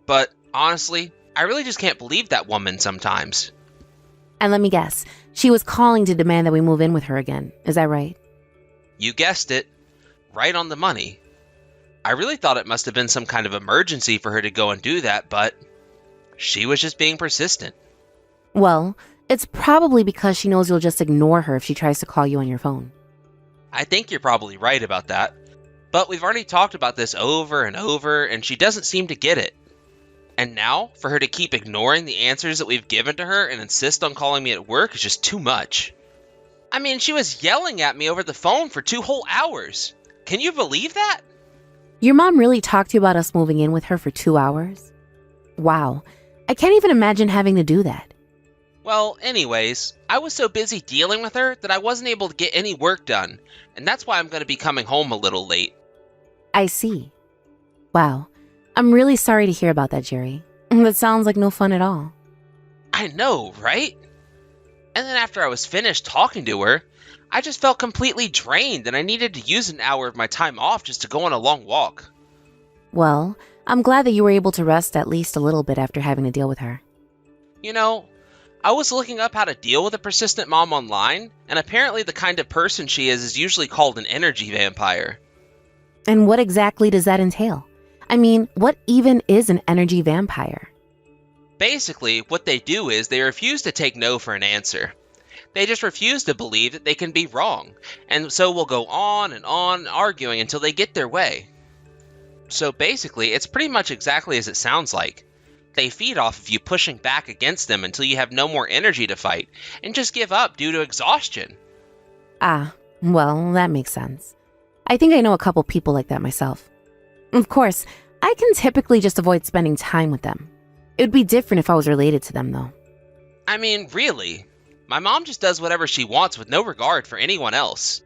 But honestly, I really just can't believe that woman sometimes. And let me guess, she was calling to demand that we move in with her again. Is that right? You guessed it. Right on the money. I really thought it must have been some kind of emergency for her to go and do that, but she was just being persistent. Well, it's probably because she knows you'll just ignore her if she tries to call you on your phone. I think you're probably right about that. But we've already talked about this over and over, and she doesn't seem to get it. And now, for her to keep ignoring the answers that we've given to her and insist on calling me at work is just too much. I mean, she was yelling at me over the phone for 2 whole hours. Can you believe that? Your mom really talked to you about us moving in with her for 2 hours? Wow, I can't even imagine having to do that. Well, anyways, I was so busy dealing with her that I wasn't able to get any work done, and that's why I'm going to be coming home a little late. I see. Wow, I'm really sorry to hear about that, Jerry. That sounds like no fun at all. I know, right? And then after I was finished talking to her, I just felt completely drained and I needed to use an hour of my time off just to go on a long walk. Well, I'm glad that you were able to rest at least a little bit after having to deal with her. You know, I was looking up how to deal with a persistent mom online, and apparently the kind of person she is usually called an energy vampire. And what exactly does that entail? I mean, what even is an energy vampire? Basically, what they do is they refuse to take no for an answer. They just refuse to believe that they can be wrong, and so will go on and on arguing until they get their way. So basically, it's pretty much exactly as it sounds like. They feed off of you pushing back against them until you have no more energy to fight, and just give up due to exhaustion. Ah, well, that makes sense. I think I know a couple people like that myself. Of course, I can typically just avoid spending time with them. It would be different if I was related to them, though. I mean, really. My mom just does whatever she wants with no regard for anyone else.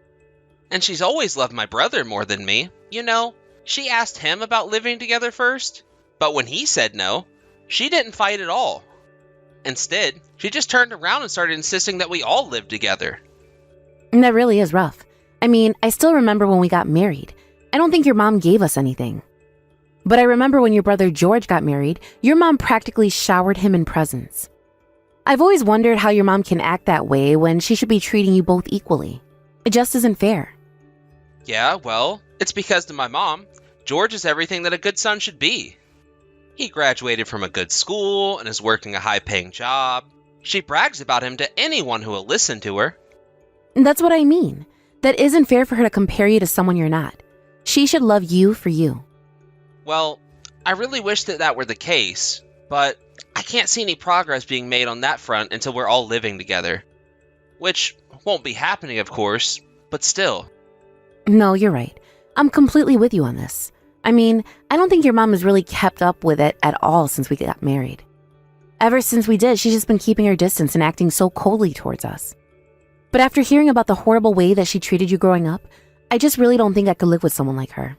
And she's always loved my brother more than me. You know, she asked him about living together first, but when he said no, she didn't fight at all. Instead, she just turned around and started insisting that we all live together. And that really is rough. I mean, I still remember when we got married. I don't think your mom gave us anything. But I remember when your brother George got married, your mom practically showered him in presents. I've always wondered how your mom can act that way when she should be treating you both equally. It just isn't fair. Yeah, well, it's because to my mom, George is everything that a good son should be. He graduated from a good school and is working a high-paying job. She brags about him to anyone who will listen to her. That's what I mean. That isn't fair for her to compare you to someone you're not. She should love you for you. Well, I really wish that that were the case, but I can't see any progress being made on that front until we're all living together. Which won't be happening, of course, but still. No, you're right. I'm completely with you on this. I mean, I don't think your mom has really kept up with it at all since we got married. Ever since we did, she's just been keeping her distance and acting so coldly towards us. But after hearing about the horrible way that she treated you growing up, I just really don't think I could live with someone like her.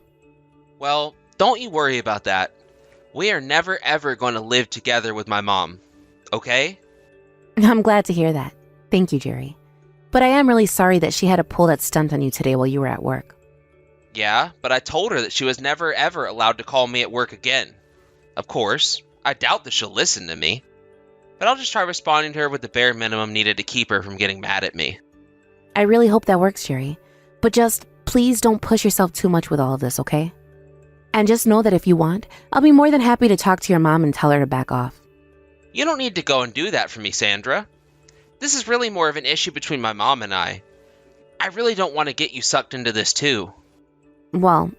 Well, don't you worry about that. We are never ever going to live together with my mom, okay? I'm glad to hear that. Thank you, Jerry. But I am really sorry that she had to pull that stunt on you today while you were at work. Yeah, but I told her that she was never ever allowed to call me at work again. Of course, I doubt that she'll listen to me. But I'll just try responding to her with the bare minimum needed to keep her from getting mad at me. I really hope that works, Jerry. But just please don't push yourself too much with all of this, okay? And just know that if you want, I'll be more than happy to talk to your mom and tell her to back off. You don't need to go and do that for me, Sandra. This is really more of an issue between my mom and I. I really don't want to get you sucked into this too. Well,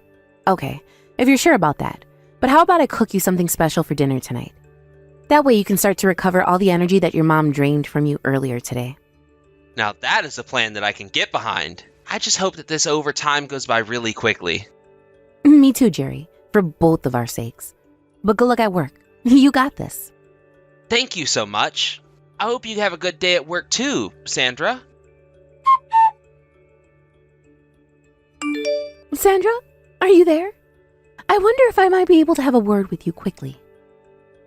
okay, if you're sure about that. But how about I cook you something special for dinner tonight? That way you can start to recover all the energy that your mom drained from you earlier today. Now that is a plan that I can get behind. I just hope that this overtime goes by really quickly. Me too, Jerry, for both of our sakes. But good luck at work. You got this. Thank you so much. I hope you have a good day at work too, Sandra. Sandra, are you there? I wonder if I might be able to have a word with you quickly.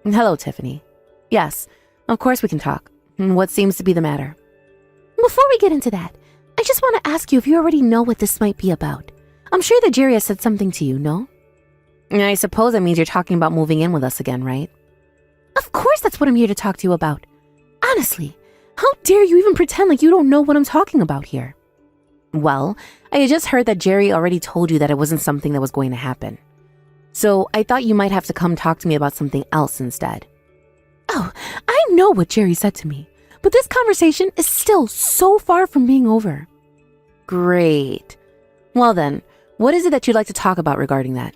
Hello, Tiffany. Yes, of course we can talk. What seems to be the matter? Before we get into that, I just want to ask you if you already know what this might be about. I'm sure that Jerry has said something to you, no? I suppose that means you're talking about moving in with us again, right? Of course that's what I'm here to talk to you about. Honestly, how dare you even pretend like you don't know what I'm talking about here? Well, I had just heard that Jerry already told you that it wasn't something that was going to happen. So I thought you might have to come talk to me about something else instead. Oh, I know what Jerry said to me, but this conversation is still so far from being over. Great. Well then, what is it that you'd like to talk about regarding that?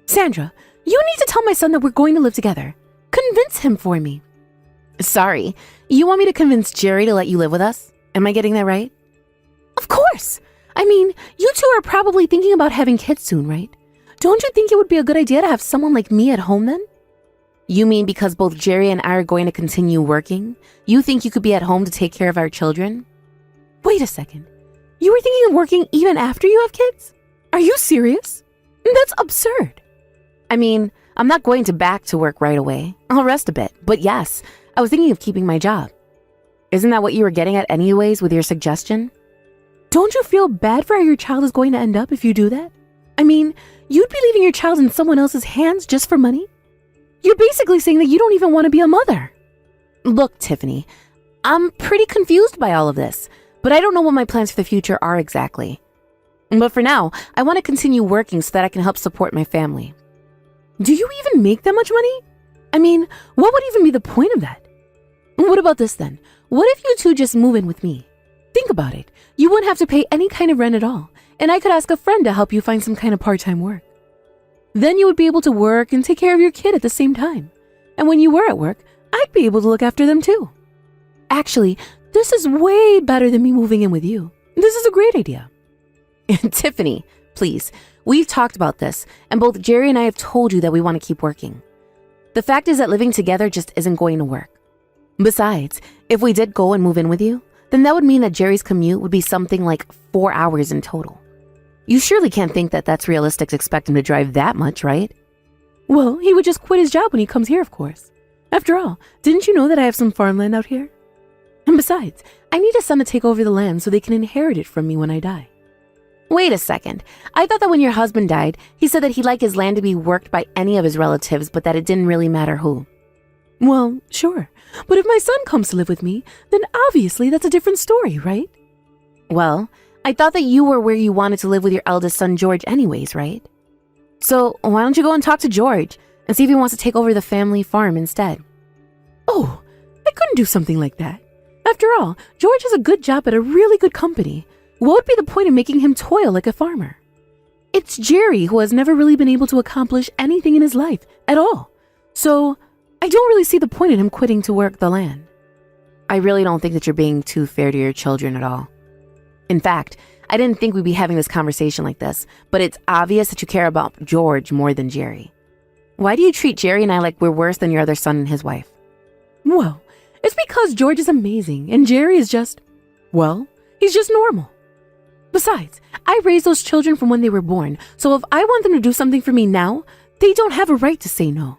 Sandra, you need to tell my son that we're going to live together. Convince him for me. Sorry, you want me to convince Jerry to let you live with us? Am I getting that right? Of course. I mean, you two are probably thinking about having kids soon, right? Don't you think it would be a good idea to have someone like me at home then? You mean because both Jerry and I are going to continue working, you think you could be at home to take care of our children? Wait a second. You were thinking of working even after you have kids? Are you serious? That's absurd. I mean, I'm not going to back to work right away. I'll rest a bit. But yes, I was thinking of keeping my job. Isn't that what you were getting at anyways with your suggestion? Don't you feel bad for how your child is going to end up if you do that? I mean, you'd be leaving your child in someone else's hands just for money? You're basically saying that you don't even want to be a mother. Look, Tiffany, I'm pretty confused by all of this, but I don't know what my plans for the future are exactly. But for now, I want to continue working so that I can help support my family. Do you even make that much money? I mean, what would even be the point of that? What about this then? What if you two just move in with me? Think about it. You wouldn't have to pay any kind of rent at all, and I could ask a friend to help you find some kind of part-time work. Then you would be able to work and take care of your kid at the same time. And when you were at work, I'd be able to look after them too. Actually, this is way better than me moving in with you. This is a great idea. Tiffany, please, we've talked about this, and both Jerry and I have told you that we want to keep working. The fact is that living together just isn't going to work. Besides, if we did go and move in with you, then that would mean that Jerry's commute would be something like 4 hours in total. You surely can't think that that's realistic to expect him to drive that much, right? Well, he would just quit his job when he comes here, of course. After all, didn't you know that I have some farmland out here? And besides, I need a son to take over the land so they can inherit it from me when I die. Wait a second. I thought that when your husband died, he said that he'd like his land to be worked by any of his relatives, but that it didn't really matter who. Well, sure. But if my son comes to live with me, then obviously that's a different story, right? Well, I thought that you were where you wanted to live with your eldest son, George, anyways, right? So why don't you go and talk to George and see if he wants to take over the family farm instead? Oh, I couldn't do something like that. After all, George has a good job at a really good company. What would be the point of making him toil like a farmer? It's Jerry who has never really been able to accomplish anything in his life at all. So I don't really see the point in him quitting to work the land. I really don't think that you're being too fair to your children at all. In fact, I didn't think we'd be having this conversation like this, but it's obvious that you care about George more than Jerry. Why do you treat Jerry and I like we're worse than your other son and his wife? Well, it's because George is amazing and Jerry is just, well, he's just normal. Besides, I raised those children from when they were born, so if I want them to do something for me now, they don't have a right to say no.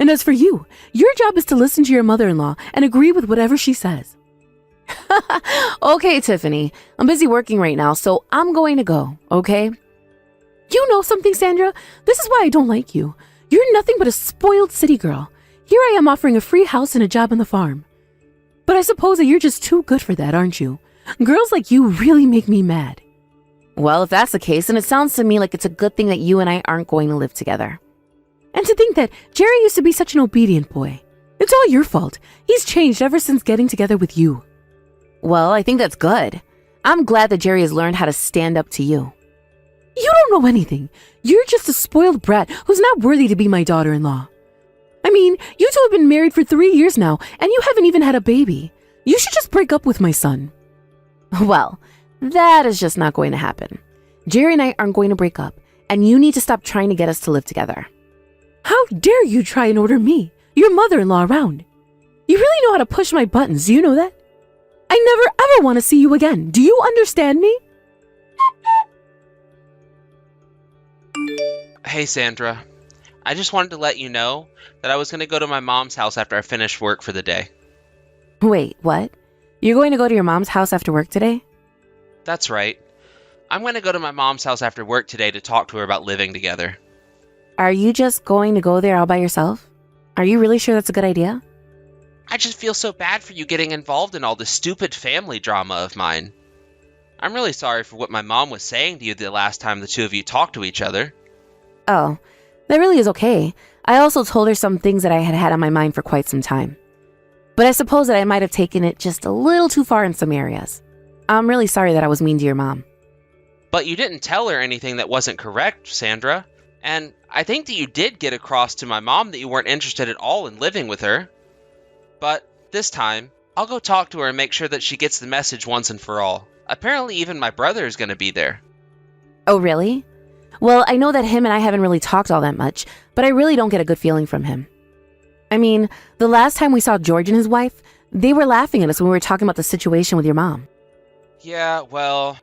And as for you, your job is to listen to your mother-in-law and agree with whatever she says. Okay, Tiffany, I'm busy working right now, so I'm going to go, okay? You know something, Sandra? This is why I don't like you. You're nothing but a spoiled city girl. Here I am offering a free house and a job on the farm. But I suppose that you're just too good for that, aren't you? Girls like you really make me mad. Well, if that's the case, then it sounds to me like it's a good thing that you and I aren't going to live together. And to think that Jerry used to be such an obedient boy. It's all your fault. He's changed ever since getting together with you. Well, I think that's good. I'm glad that Jerry has learned how to stand up to you. You don't know anything. You're just a spoiled brat who's not worthy to be my daughter-in-law. I mean, you two have been married for 3 years now, and you haven't even had a baby. You should just break up with my son. Well, that is just not going to happen. Jerry and I aren't going to break up, and you need to stop trying to get us to live together. How dare you try and order me, your mother-in-law, around? You really know how to push my buttons, do you know that? I never ever want to see you again. Do you understand me? Hey, Sandra. I just wanted to let you know that I was going to go to my mom's house after I finished work for the day. Wait, what? You're going to go to your mom's house after work today? That's right. I'm going to go to my mom's house after work today to talk to her about living together. Are you just going to go there all by yourself? Are you really sure that's a good idea? I just feel so bad for you getting involved in all this stupid family drama of mine. I'm really sorry for what my mom was saying to you the last time the two of you talked to each other. Oh, that really is okay. I also told her some things that I had had on my mind for quite some time. But I suppose that I might have taken it just a little too far in some areas. I'm really sorry that I was mean to your mom. But you didn't tell her anything that wasn't correct, Sandra. And I think that you did get across to my mom that you weren't interested at all in living with her. But this time, I'll go talk to her and make sure that she gets the message once and for all. Apparently even my brother is going to be there. Oh, really? Well, I know that him and I haven't really talked all that much, but I really don't get a good feeling from him. I mean, the last time we saw George and his wife, they were laughing at us when we were talking about the situation with your mom. Yeah, well,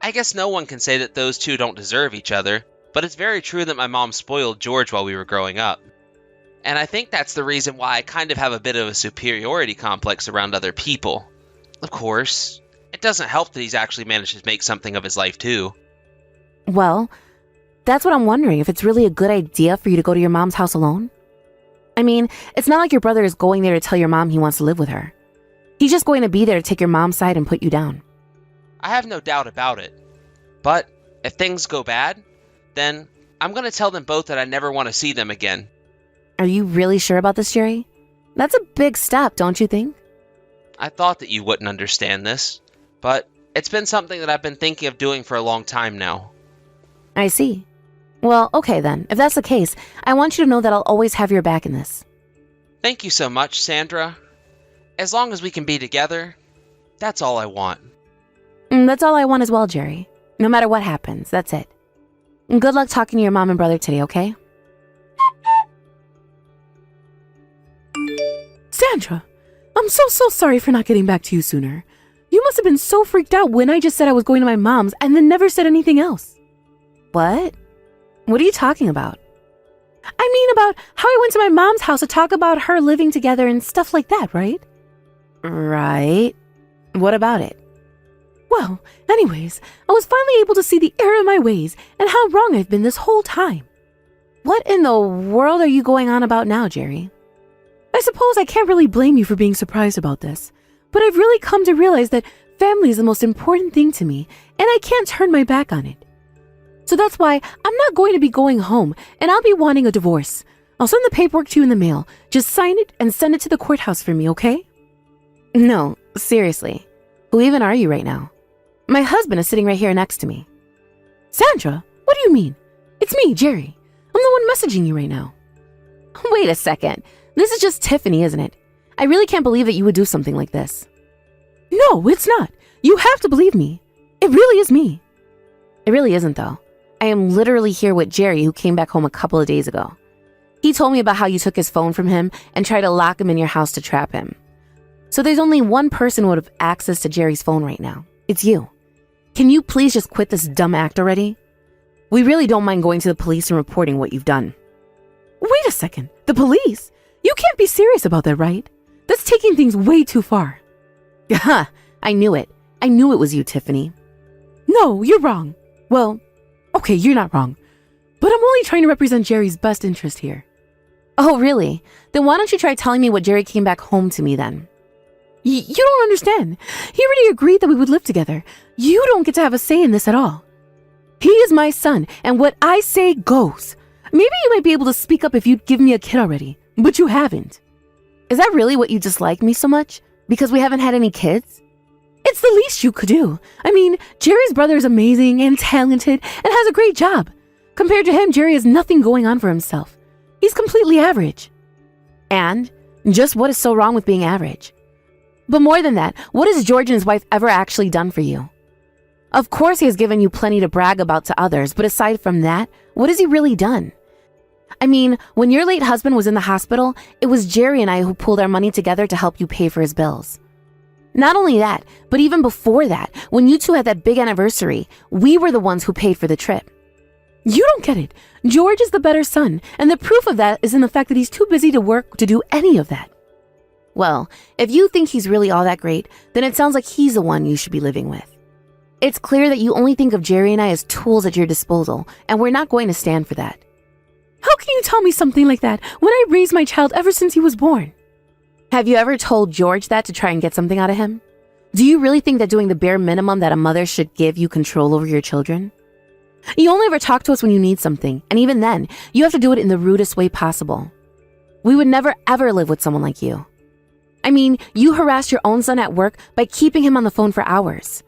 I guess no one can say that those two don't deserve each other, but it's very true that my mom spoiled George while we were growing up. And I think that's the reason why I kind of have a bit of a superiority complex around other people. Of course, it doesn't help that he's actually managed to make something of his life too. Well, that's what I'm wondering, if it's really a good idea for you to go to your mom's house alone. I mean, it's not like your brother is going there to tell your mom he wants to live with her. He's just going to be there to take your mom's side and put you down. I have no doubt about it. But if things go bad, then I'm going to tell them both that I never want to see them again. Are you really sure about this, Jerry? That's a big step, don't you think? I thought that you wouldn't understand this, but it's been something that I've been thinking of doing for a long time now. I see. Well, okay then. If that's the case, I want you to know that I'll always have your back in this. Thank you so much, Sandra. As long as we can be together, that's all I want. That's all I want as well, Jerry. No matter what happens, that's it. Good luck talking to your mom and brother today, okay? Sandra, I'm so sorry for not getting back to you sooner. You must have been so freaked out when I just said I was going to my mom's and then never said anything else. What? What are you talking about? I mean about how I went to my mom's house to talk about her living together and stuff like that, right? Right. What about it? Well, anyways, I was finally able to see the error of my ways and how wrong I've been this whole time. What in the world are you going on about now, Jerry? I suppose I can't really blame you for being surprised about this, but I've really come to realize that family is the most important thing to me, and I can't turn my back on it. So that's why I'm not going to be going home, and I'll be wanting a divorce. I'll send the paperwork to you in the mail. Just sign it and send it to the courthouse for me, okay? No, seriously. Who even are you right now? My husband is sitting right here next to me. Sandra, what do you mean? It's me, Jerry. I'm the one messaging you right now. Wait a second. This is just Tiffany, isn't it? I really can't believe that you would do something like this. No, it's not. You have to believe me. It really is me. It really isn't, though. I am literally here with Jerry, who came back home a couple of days ago. He told me about how you took his phone from him and tried to lock him in your house to trap him. So there's only one person who would have access to Jerry's phone right now. It's you. Can you please just quit this dumb act already? We really don't mind going to the police and reporting what you've done. Wait a second. The police? You can't be serious about that, right? That's taking things way too far. Ha! I knew it. I knew it was you, Tiffany. No, you're wrong. Well, okay, you're not wrong. But I'm only trying to represent Jerry's best interest here. Oh, really? Then why don't you try telling me what Jerry came back home to me then? You don't understand. He already agreed that we would live together. You don't get to have a say in this at all. He is my son, and what I say goes. Maybe you might be able to speak up if you'd give me a kid already, but you haven't. Is that really what you dislike me so much? Because we haven't had any kids? It's the least you could do. I mean, Jerry's brother is amazing and talented and has a great job. Compared to him, Jerry has nothing going on for himself. He's completely average. And just what is so wrong with being average? But more than that, what has George and his wife ever actually done for you? Of course he has given you plenty to brag about to others, but aside from that, what has he really done? I mean, when your late husband was in the hospital, it was Jerry and I who pulled our money together to help you pay for his bills. Not only that, but even before that, when you two had that big anniversary, we were the ones who paid for the trip. You don't get it. George is the better son, and the proof of that is in the fact that he's too busy to work to do any of that. Well, if you think he's really all that great, then it sounds like he's the one you should be living with. It's clear that you only think of Jerry and I as tools at your disposal, and we're not going to stand for that. How can you tell me something like that when I raised my child ever since he was born? Have you ever told George that to try and get something out of him? Do you really think that doing the bare minimum that a mother should give you control over your children? You only ever talk to us when you need something, and even then, you have to do it in the rudest way possible. We would never ever live with someone like you. I mean, you harassed your own son at work by keeping him on the phone for hours.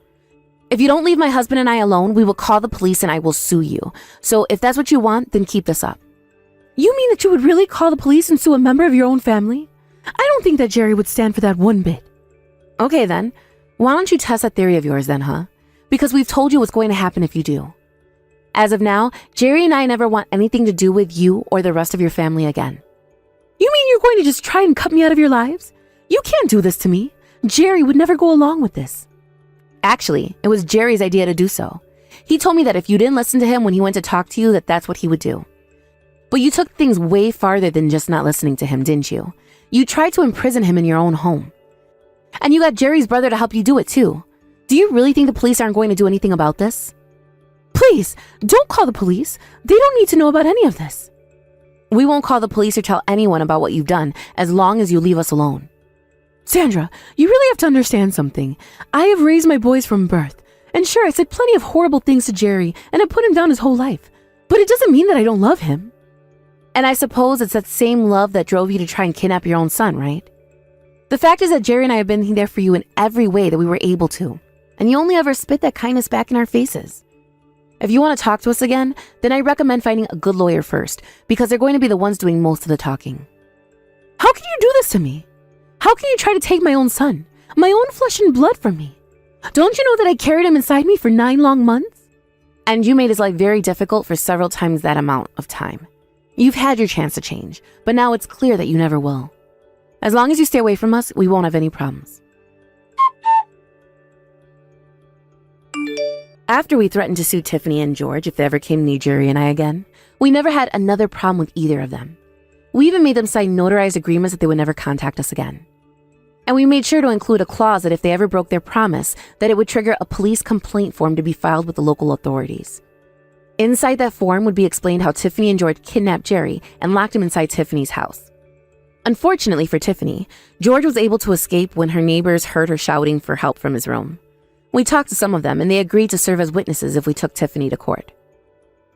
If you don't leave my husband and I alone, we will call the police and I will sue you. So if that's what you want, then keep this up. You mean that you would really call the police and sue a member of your own family? I don't think that Jerry would stand for that one bit. Okay then, why don't you test that theory of yours then, huh? Because we've told you what's going to happen if you do. As of now, Jerry and I never want anything to do with you or the rest of your family again. You mean you're going to just try and cut me out of your lives? You can't do this to me. Jerry would never go along with this. Actually, it was Jerry's idea to do so. He told me that if you didn't listen to him when he went to talk to you, that's what he would do. But you took things way farther than just not listening to him, didn't you? You tried to imprison him in your own home. And you got Jerry's brother to help you do it too. Do you really think the police aren't going to do anything about this? Please, don't call the police. They don't need to know about any of this. We won't call the police or tell anyone about what you've done as long as you leave us alone. Sandra, you really have to understand something. I have raised my boys from birth. And sure, I said plenty of horrible things to Jerry and I put him down his whole life. But it doesn't mean that I don't love him. And I suppose it's that same love that drove you to try and kidnap your own son, right? The fact is that Jerry and I have been there for you in every way that we were able to. And you only ever spit that kindness back in our faces. If you want to talk to us again, then I recommend finding a good lawyer first, because they're going to be the ones doing most of the talking. How can you do this to me? How can you try to take my own son, my own flesh and blood from me? Don't you know that I carried him inside me for 9 long months? And you made his life very difficult for several times that amount of time. You've had your chance to change, but now it's clear that you never will. As long as you stay away from us, we won't have any problems. After we threatened to sue Tiffany and George if they ever came near Jerry and I again, we never had another problem with either of them. We even made them sign notarized agreements that they would never contact us again. And we made sure to include a clause that if they ever broke their promise, that it would trigger a police complaint form to be filed with the local authorities. Inside that form would be explained how Tiffany and George kidnapped Jerry and locked him inside Tiffany's house. Unfortunately for Tiffany, George was able to escape when her neighbors heard her shouting for help from his room. We talked to some of them and they agreed to serve as witnesses if we took Tiffany to court.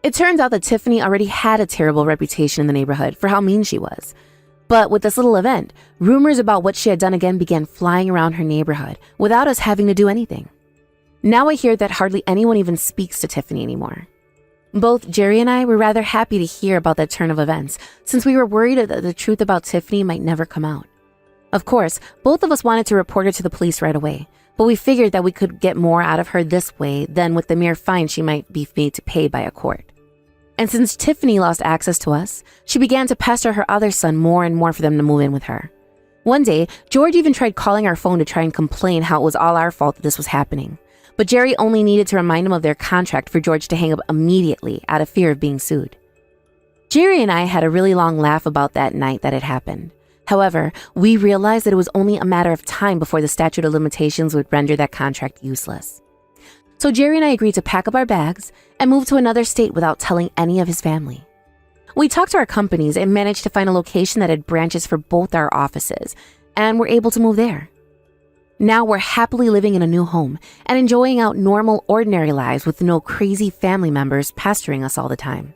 It turns out that Tiffany already had a terrible reputation in the neighborhood for how mean she was. But with this little event, rumors about what she had done again began flying around her neighborhood without us having to do anything. Now I hear that hardly anyone even speaks to Tiffany anymore. Both Jerry and I were rather happy to hear about that turn of events, since we were worried that the truth about Tiffany might never come out. Of course, both of us wanted to report her to the police right away, but we figured that we could get more out of her this way than with the mere fine she might be made to pay by a court. And since Tiffany lost access to us, she began to pester her other son more and more for them to move in with her. One day, George even tried calling our phone to try and complain how it was all our fault that this was happening. But Jerry only needed to remind him of their contract for George to hang up immediately out of fear of being sued. Jerry and I had a really long laugh about that night that it happened. However, we realized that it was only a matter of time before the statute of limitations would render that contract useless. So Jerry and I agreed to pack up our bags and move to another state without telling any of his family. We talked to our companies and managed to find a location that had branches for both our offices, and were able to move there. Now we're happily living in a new home and enjoying out normal, ordinary lives with no crazy family members pestering us all the time.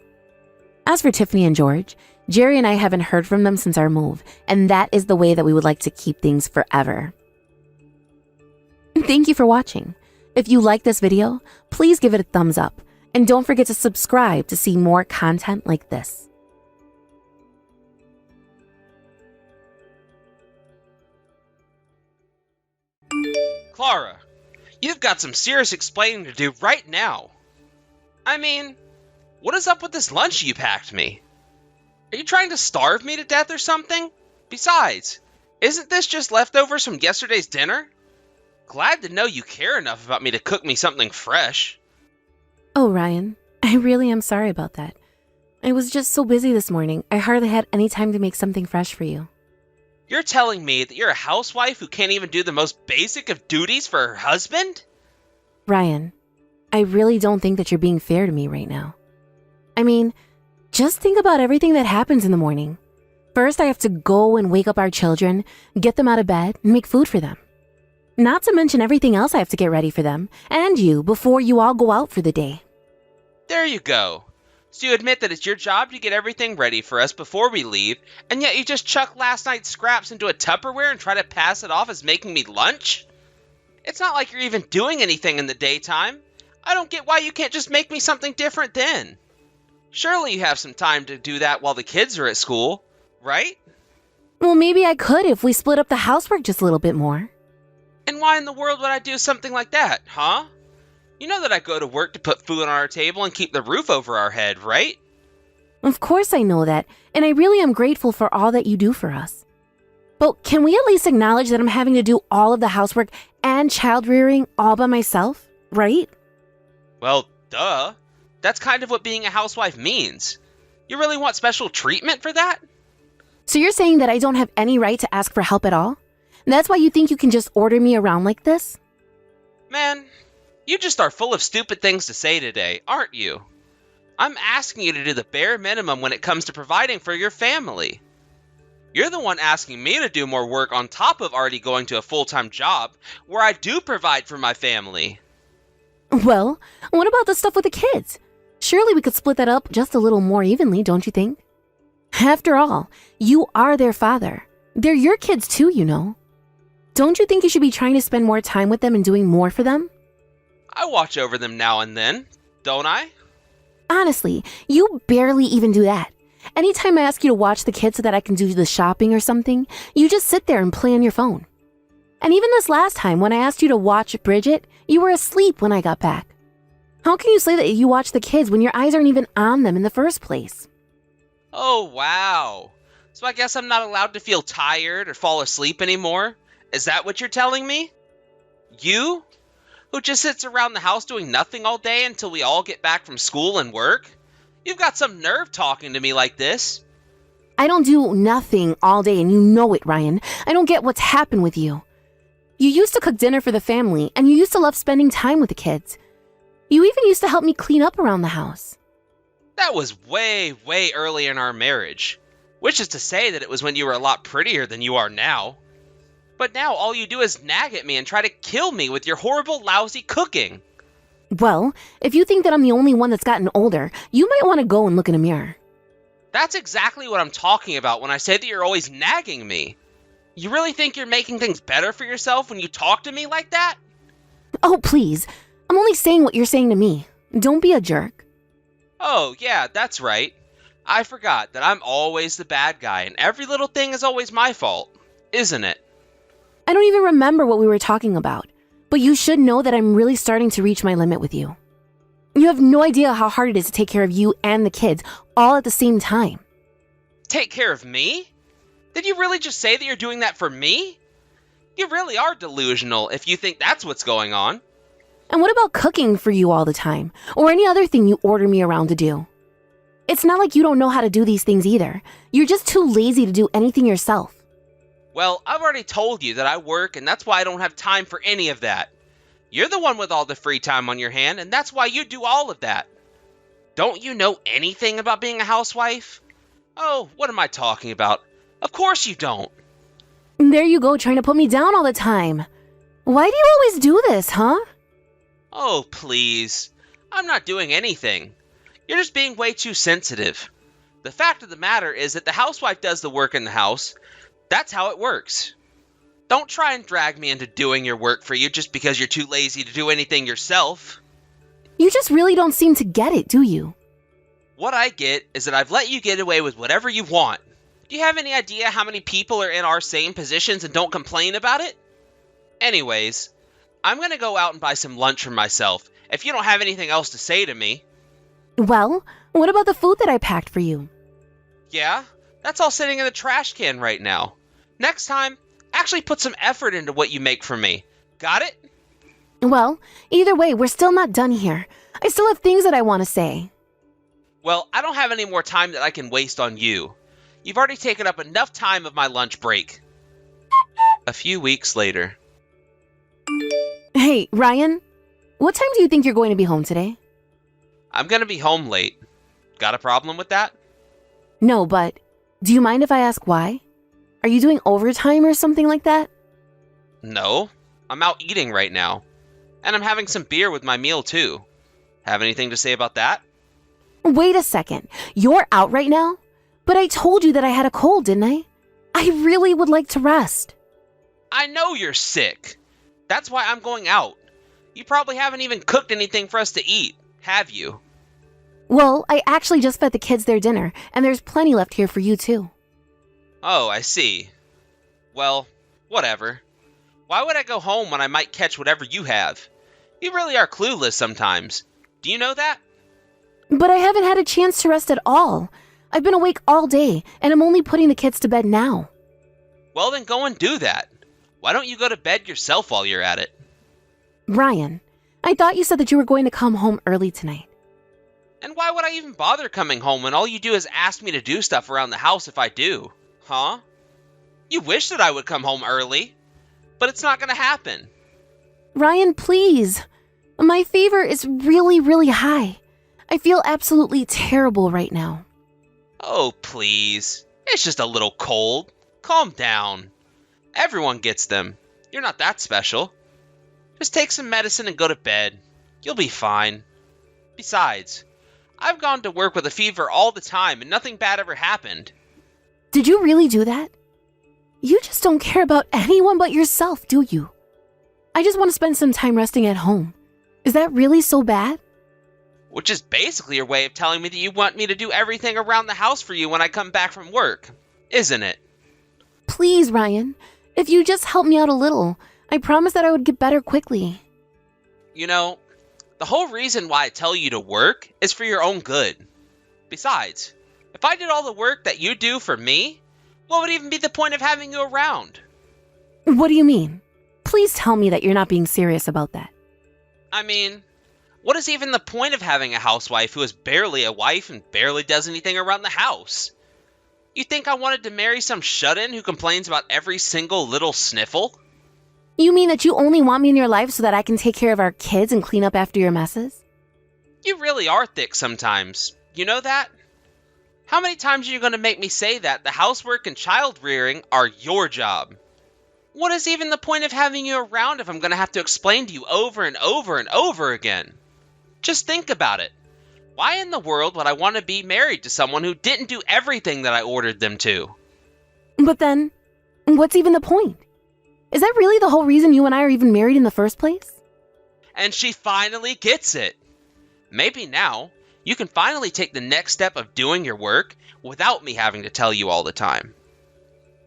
As for Tiffany and George, Jerry and I haven't heard from them since our move, and that is the way that we would like to keep things forever. Thank you for watching. If you like this video, please give it a thumbs up, and don't forget to subscribe to see more content like this. Clara, you've got some serious explaining to do right now. I mean, what is up with this lunch you packed me? Are you trying to starve me to death or something? Besides, isn't this just leftovers from yesterday's dinner? Glad to know you care enough about me to cook me something fresh. Oh, Ryan, I really am sorry about that. I was just so busy this morning, I hardly had any time to make something fresh for you. You're telling me that you're a housewife who can't even do the most basic of duties for her husband? Ryan, I really don't think that you're being fair to me right now. I mean, just think about everything that happens in the morning. First, I have to go and wake up our children, get them out of bed, and make food for them. Not to mention everything else I have to get ready for them, and you, before you all go out for the day. There you go. So you admit that it's your job to get everything ready for us before we leave, and yet you just chuck last night's scraps into a Tupperware and try to pass it off as making me lunch? It's not like you're even doing anything in the daytime. I don't get why you can't just make me something different then. Surely you have some time to do that while the kids are at school, right? Well, maybe I could if we split up the housework just a little bit more. And why in the world would I do something like that, huh? You know that I go to work to put food on our table and keep the roof over our head, right? Of course I know that, and I really am grateful for all that you do for us. But can we at least acknowledge that I'm having to do all of the housework and child rearing all by myself, right? Well, duh. That's kind of what being a housewife means. You really want special treatment for that? So you're saying that I don't have any right to ask for help at all? That's why you think you can just order me around like this? Man, you just are full of stupid things to say today, aren't you? I'm asking you to do the bare minimum when it comes to providing for your family. You're the one asking me to do more work on top of already going to a full-time job where I do provide for my family. Well, what about the stuff with the kids? Surely we could split that up just a little more evenly, don't you think? After all, you are their father. They're your kids too, you know. Don't you think you should be trying to spend more time with them and doing more for them? I watch over them now and then, don't I? Honestly, you barely even do that. Anytime I ask you to watch the kids so that I can do the shopping or something, you just sit there and play on your phone. And even this last time when I asked you to watch Bridget, you were asleep when I got back. How can you say that you watch the kids when your eyes aren't even on them in the first place? Oh, wow. So I guess I'm not allowed to feel tired or fall asleep anymore? Is that what you're telling me? You? Who just sits around the house doing nothing all day until we all get back from school and work? You've got some nerve talking to me like this. I don't do nothing all day and you know it, Ryan. I don't get what's happened with you. You used to cook dinner for the family and you used to love spending time with the kids. You even used to help me clean up around the house. That was way, way early in our marriage. Which is to say that it was when you were a lot prettier than you are now. But now all you do is nag at me and try to kill me with your horrible, lousy cooking. Well, if you think that I'm the only one that's gotten older, you might want to go and look in a mirror. That's exactly what I'm talking about when I say that you're always nagging me. You really think you're making things better for yourself when you talk to me like that? Oh, please. I'm only saying what you're saying to me. Don't be a jerk. Oh, yeah, that's right. I forgot that I'm always the bad guy and every little thing is always my fault, isn't it? I don't even remember what we were talking about, but you should know that I'm really starting to reach my limit with you. You have no idea how hard it is to take care of you and the kids all at the same time. Take care of me? Did you really just say that you're doing that for me? You really are delusional if you think that's what's going on. And what about cooking for you all the time, or any other thing you order me around to do? It's not like you don't know how to do these things either. You're just too lazy to do anything yourself. Well, I've already told you that I work and that's why I don't have time for any of that. You're the one with all the free time on your hand and that's why you do all of that. Don't you know anything about being a housewife? Oh, what am I talking about? Of course you don't. There you go, trying to put me down all the time. Why do you always do this, huh? Oh, please. I'm not doing anything. You're just being way too sensitive. The fact of the matter is that the housewife does the work in the house. That's how it works. Don't try and drag me into doing your work for you just because you're too lazy to do anything yourself. You just really don't seem to get it, do you? What I get is that I've let you get away with whatever you want. Do you have any idea how many people are in our same positions and don't complain about it? Anyways, I'm gonna go out and buy some lunch for myself if you don't have anything else to say to me. Well, what about the food that I packed for you? Yeah, that's all sitting in the trash can right now. Next time, actually put some effort into what you make for me. Got it? Well, either way, we're still not done here. I still have things that I want to say. Well, I don't have any more time that I can waste on you. You've already taken up enough time of my lunch break. A few weeks later. Hey, Ryan, What time do you think you're going to be home today? I'm gonna be home late. Got a problem with that? No, but do you mind if I ask why? Are you doing overtime or something like that? No, I'm out eating right now. And I'm having some beer with my meal too. Have anything to say about that? Wait a second. You're out right now? But I told you that I had a cold, didn't I? I really would like to rest. I know you're sick. That's why I'm going out. You probably haven't even cooked anything for us to eat, have you? Well, I actually just fed the kids their dinner, and there's plenty left here for you too. Oh, I see. Well, whatever. Why would I go home when I might catch whatever you have? You really are clueless sometimes. Do you know that? But I haven't had a chance to rest at all. I've been awake all day, and I'm only putting the kids to bed now. Well, then go and do that. Why don't you go to bed yourself while you're at it? Ryan, I thought you said that you were going to come home early tonight. And why would I even bother coming home when all you do is ask me to do stuff around the house if I do? Huh? You wish that I would come home early, but it's not gonna happen. Ryan, please. My fever is really, really high. I feel absolutely terrible right now. Oh, please. It's just a little cold. Calm down. Everyone gets them. You're not that special. Just take some medicine and go to bed. You'll be fine. Besides, I've gone to work with a fever all the time and nothing bad ever happened. Did you really do that? You just don't care about anyone but yourself, do you? I just want to spend some time resting at home. Is that really so bad? Which is basically your way of telling me that you want me to do everything around the house for you when I come back from work, isn't it? Please, Ryan. If you just help me out a little, I promise that I would get better quickly. You know, the whole reason why I tell you to work is for your own good. Besides, if I did all the work that you do for me, what would even be the point of having you around? What do you mean? Please tell me that you're not being serious about that. I mean, what is even the point of having a housewife who is barely a wife and barely does anything around the house? You think I wanted to marry some shut-in who complains about every single little sniffle? You mean that you only want me in your life so that I can take care of our kids and clean up after your messes? You really are thick sometimes. You know that? How many times are you going to make me say that the housework and child rearing are your job? What is even the point of having you around if I'm going to have to explain to you over and over and over again? Just think about it. Why in the world would I want to be married to someone who didn't do everything that I ordered them to? But then, what's even the point? Is that really the whole reason you and I are even married in the first place? And she finally gets it. Maybe now, you can finally take the next step of doing your work without me having to tell you all the time.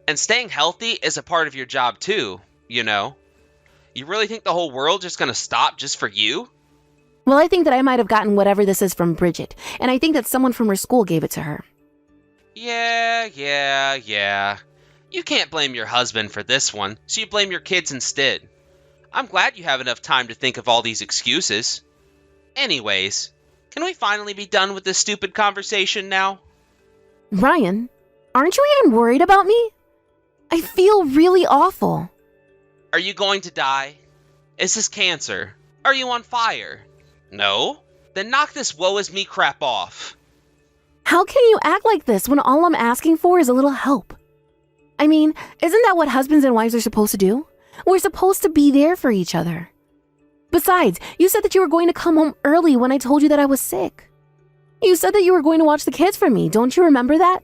And staying healthy is a part of your job too, you know. You really think the whole world's just gonna stop just for you? Well, I think that I might have gotten whatever this is from Bridget, and I think that someone from her school gave it to her. Yeah. You can't blame your husband for this one, so you blame your kids instead. I'm glad you have enough time to think of all these excuses. Anyways, can we finally be done with this stupid conversation now? Ryan, aren't you even worried about me? I feel really awful. Are you going to die? Is this cancer? Are you on fire? No? Then knock this woe is me crap off. How can you act like this when all I'm asking for is a little help? I mean, isn't that what husbands and wives are supposed to do? We're supposed to be there for each other. Besides, you said that you were going to come home early when I told you that I was sick. You said that you were going to watch the kids for me. Don't you remember that?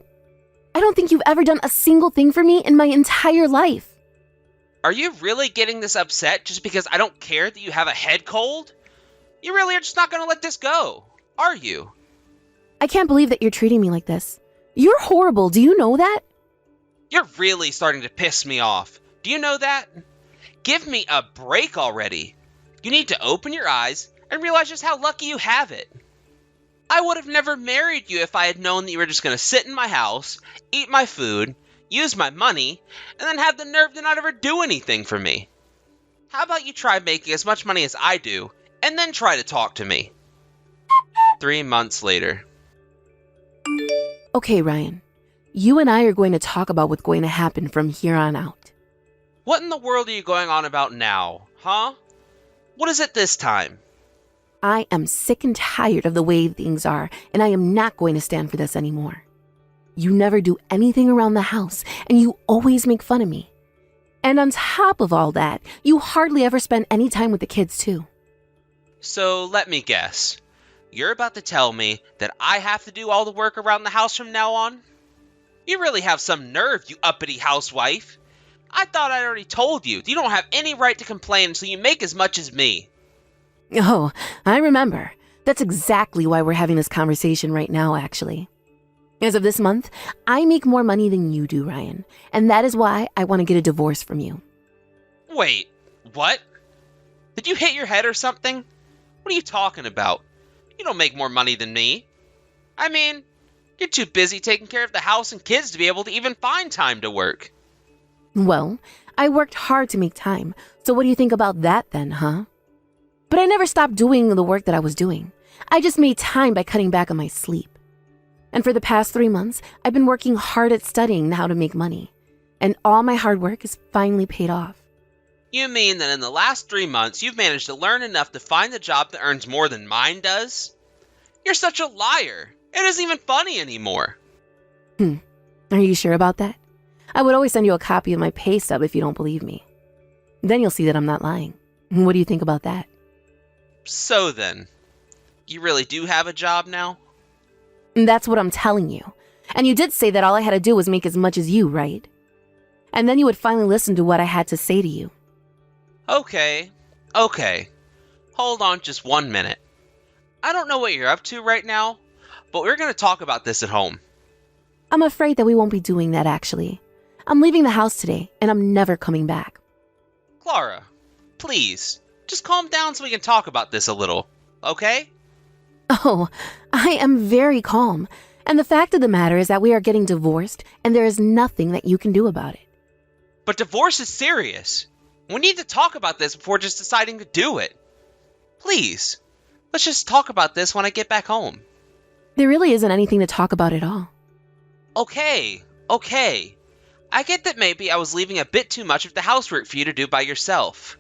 I don't think you've ever done a single thing for me in my entire life. Are you really getting this upset just because I don't care that you have a head cold? You really are just not going to let this go, are you? I can't believe that you're treating me like this. You're horrible. Do you know that? You're really starting to piss me off. Do you know that? Give me a break already. You need to open your eyes and realize just how lucky you have it. I would have never married you if I had known that you were just going to sit in my house, eat my food, use my money, and then have the nerve to not ever do anything for me. How about you try making as much money as I do, and then try to talk to me? 3 months later. Okay, Ryan. You and I are going to talk about what's going to happen from here on out. What in the world are you going on about now, huh? What is it this time? I am sick and tired of the way things are, and I am not going to stand for this anymore. You never do anything around the house, and you always make fun of me. And on top of all that, you hardly ever spend any time with the kids, too. So let me guess. You're about to tell me that I have to do all the work around the house from now on? You really have some nerve, you uppity housewife. I thought I already told you don't have any right to complain until you make as much as me. Oh, I remember. That's exactly why we're having this conversation right now, actually. As of this month, I make more money than you do, Ryan, and that is why I want to get a divorce from you. Wait, what? Did you hit your head or something? What are you talking about? You don't make more money than me. I mean, you're too busy taking care of the house and kids to be able to even find time to work. Well, I worked hard to make time, so what do you think about that then, huh? But I never stopped doing the work that I was doing. I just made time by cutting back on my sleep. And for the past 3 months, I've been working hard at studying how to make money. And all my hard work is finally paid off. You mean that in the last 3 months you've managed to learn enough to find a job that earns more than mine does? You're such a liar. It isn't even funny anymore. Are you sure about that? I would always send you a copy of my pay stub if you don't believe me. Then you'll see that I'm not lying. What do you think about that? So then, you really do have a job now? That's what I'm telling you. And you did say that all I had to do was make as much as you, right? And then you would finally listen to what I had to say to you. Okay. Hold on just 1 minute. I don't know what you're up to right now, but we're going to talk about this at home. I'm afraid that we won't be doing that, actually. I'm leaving the house today, and I'm never coming back. Clara, please, just calm down so we can talk about this a little, okay? Oh, I am very calm. And the fact of the matter is that we are getting divorced, and there is nothing that you can do about it. But divorce is serious. We need to talk about this before just deciding to do it. Please, let's just talk about this when I get back home. There really isn't anything to talk about at all. Okay. I get that maybe I was leaving a bit too much of the housework for you to do by yourself.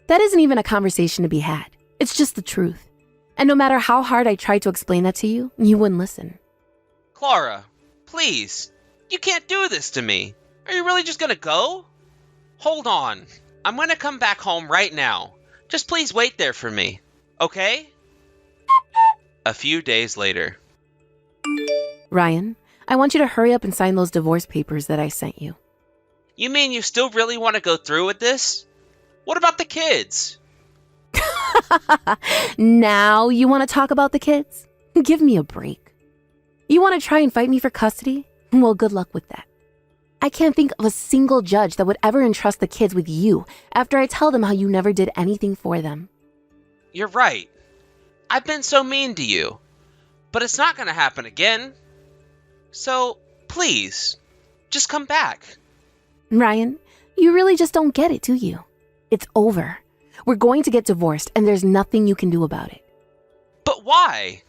That isn't even a conversation to be had. It's just the truth. And no matter how hard I tried to explain that to you, you wouldn't listen. Clara, please. You can't do this to me. Are you really just gonna go? Hold on. I'm gonna come back home right now. Just please wait there for me, okay? A few days later. Ryan, I want you to hurry up and sign those divorce papers that I sent you. You mean you still really want to go through with this? What about the kids? Now you want to talk about the kids? Give me a break. You want to try and fight me for custody? Well, good luck with that. I can't think of a single judge that would ever entrust the kids with you after I tell them how you never did anything for them. You're right. I've been so mean to you. But it's not going to happen again. So, please, just come back. Ryan, you really just don't get it, do you? It's over. We're going to get divorced, and there's nothing you can do about it. But why?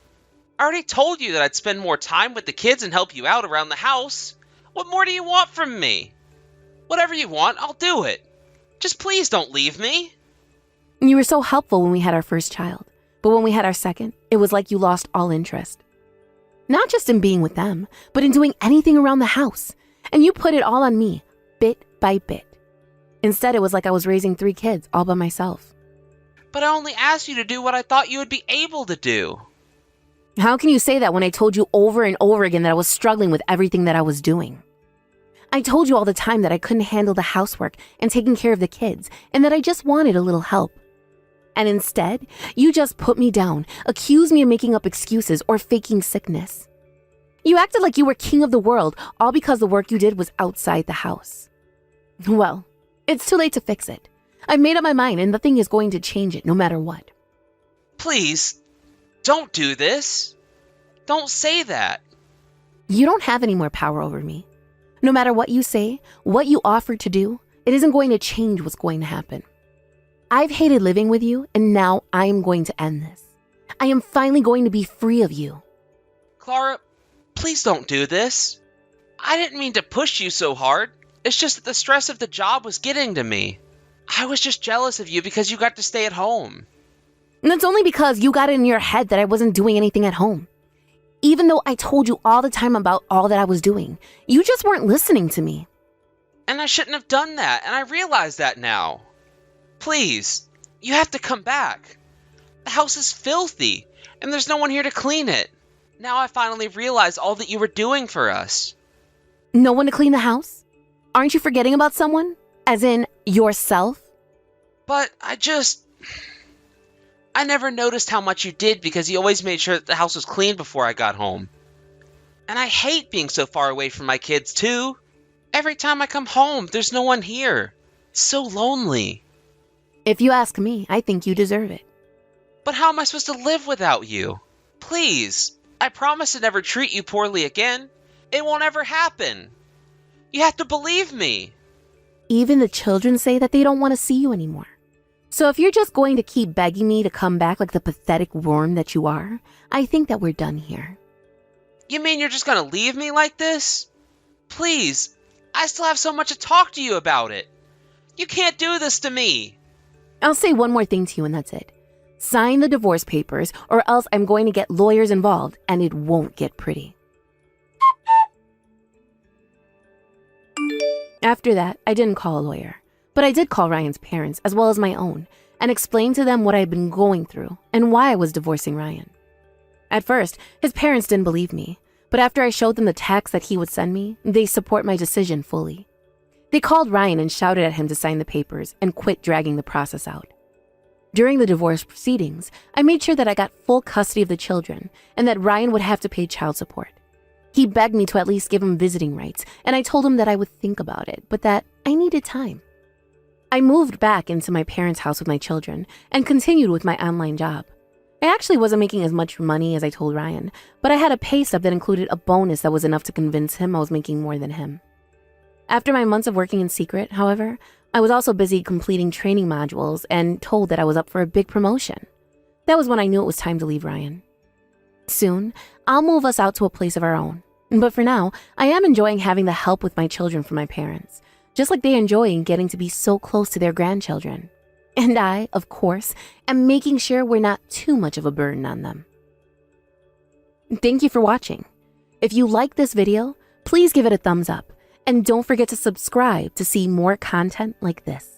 I already told you that I'd spend more time with the kids and help you out around the house. What more do you want from me? Whatever you want, I'll do it. Just please don't leave me. You were so helpful when we had our first child, but when we had our second, it was like you lost all interest. Not just in being with them, but in doing anything around the house. And you put it all on me, bit by bit. Instead, it was like I was raising 3 kids all by myself. But I only asked you to do what I thought you would be able to do. How can you say that when I told you over and over again that I was struggling with everything that I was doing? I told you all the time that I couldn't handle the housework and taking care of the kids, and that I just wanted a little help. And instead, you just put me down, accused me of making up excuses or faking sickness. You acted like you were king of the world, all because the work you did was outside the house. Well, it's too late to fix it. I've made up my mind and nothing is going to change it no matter what. Please, don't do this. Don't say that. You don't have any more power over me. No matter what you say, what you offer to do, it isn't going to change what's going to happen. I've hated living with you, and now I am going to end this. I am finally going to be free of you. Clara, please don't do this. I didn't mean to push you so hard. It's just that the stress of the job was getting to me. I was just jealous of you because you got to stay at home. And that's only because you got it in your head that I wasn't doing anything at home. Even though I told you all the time about all that I was doing, you just weren't listening to me. And I shouldn't have done that, and I realize that now. Please, you have to come back. The house is filthy, and there's no one here to clean it. Now I finally realize all that you were doing for us. No one to clean the house? Aren't you forgetting about someone? As in, yourself? But I never noticed how much you did because you always made sure that the house was clean before I got home. And I hate being so far away from my kids, too. Every time I come home, there's no one here. It's so lonely. If you ask me, I think you deserve it. But how am I supposed to live without you? Please, I promise to never treat you poorly again. It won't ever happen. You have to believe me. Even the children say that they don't want to see you anymore. So if you're just going to keep begging me to come back like the pathetic worm that you are, I think that we're done here. You mean you're just gonna leave me like this? Please, I still have so much to talk to you about it. You can't do this to me. I'll say one more thing to you and that's it. Sign the divorce papers or else I'm going to get lawyers involved and it won't get pretty. After that, I didn't call a lawyer, but I did call Ryan's parents as well as my own and explain to them what I'd been going through and why I was divorcing Ryan. At first, his parents didn't believe me, but after I showed them the text that he would send me, they support my decision fully. They called Ryan and shouted at him to sign the papers and quit dragging the process out. During the divorce proceedings, I made sure that I got full custody of the children and that Ryan would have to pay child support. He begged me to at least give him visiting rights, and I told him that I would think about it, but that I needed time. I moved back into my parents' house with my children and continued with my online job. I actually wasn't making as much money as I told Ryan, but I had a pay stub that included a bonus that was enough to convince him I was making more than him. After my months of working in secret, however, I was also busy completing training modules and told that I was up for a big promotion. That was when I knew it was time to leave Ryan. Soon, I'll move us out to a place of our own. But for now, I am enjoying having the help with my children from my parents, just like they enjoy getting to be so close to their grandchildren. And I, of course, am making sure we're not too much of a burden on them. Thank you for watching. If you like this video, please give it a thumbs up. And don't forget to subscribe to see more content like this.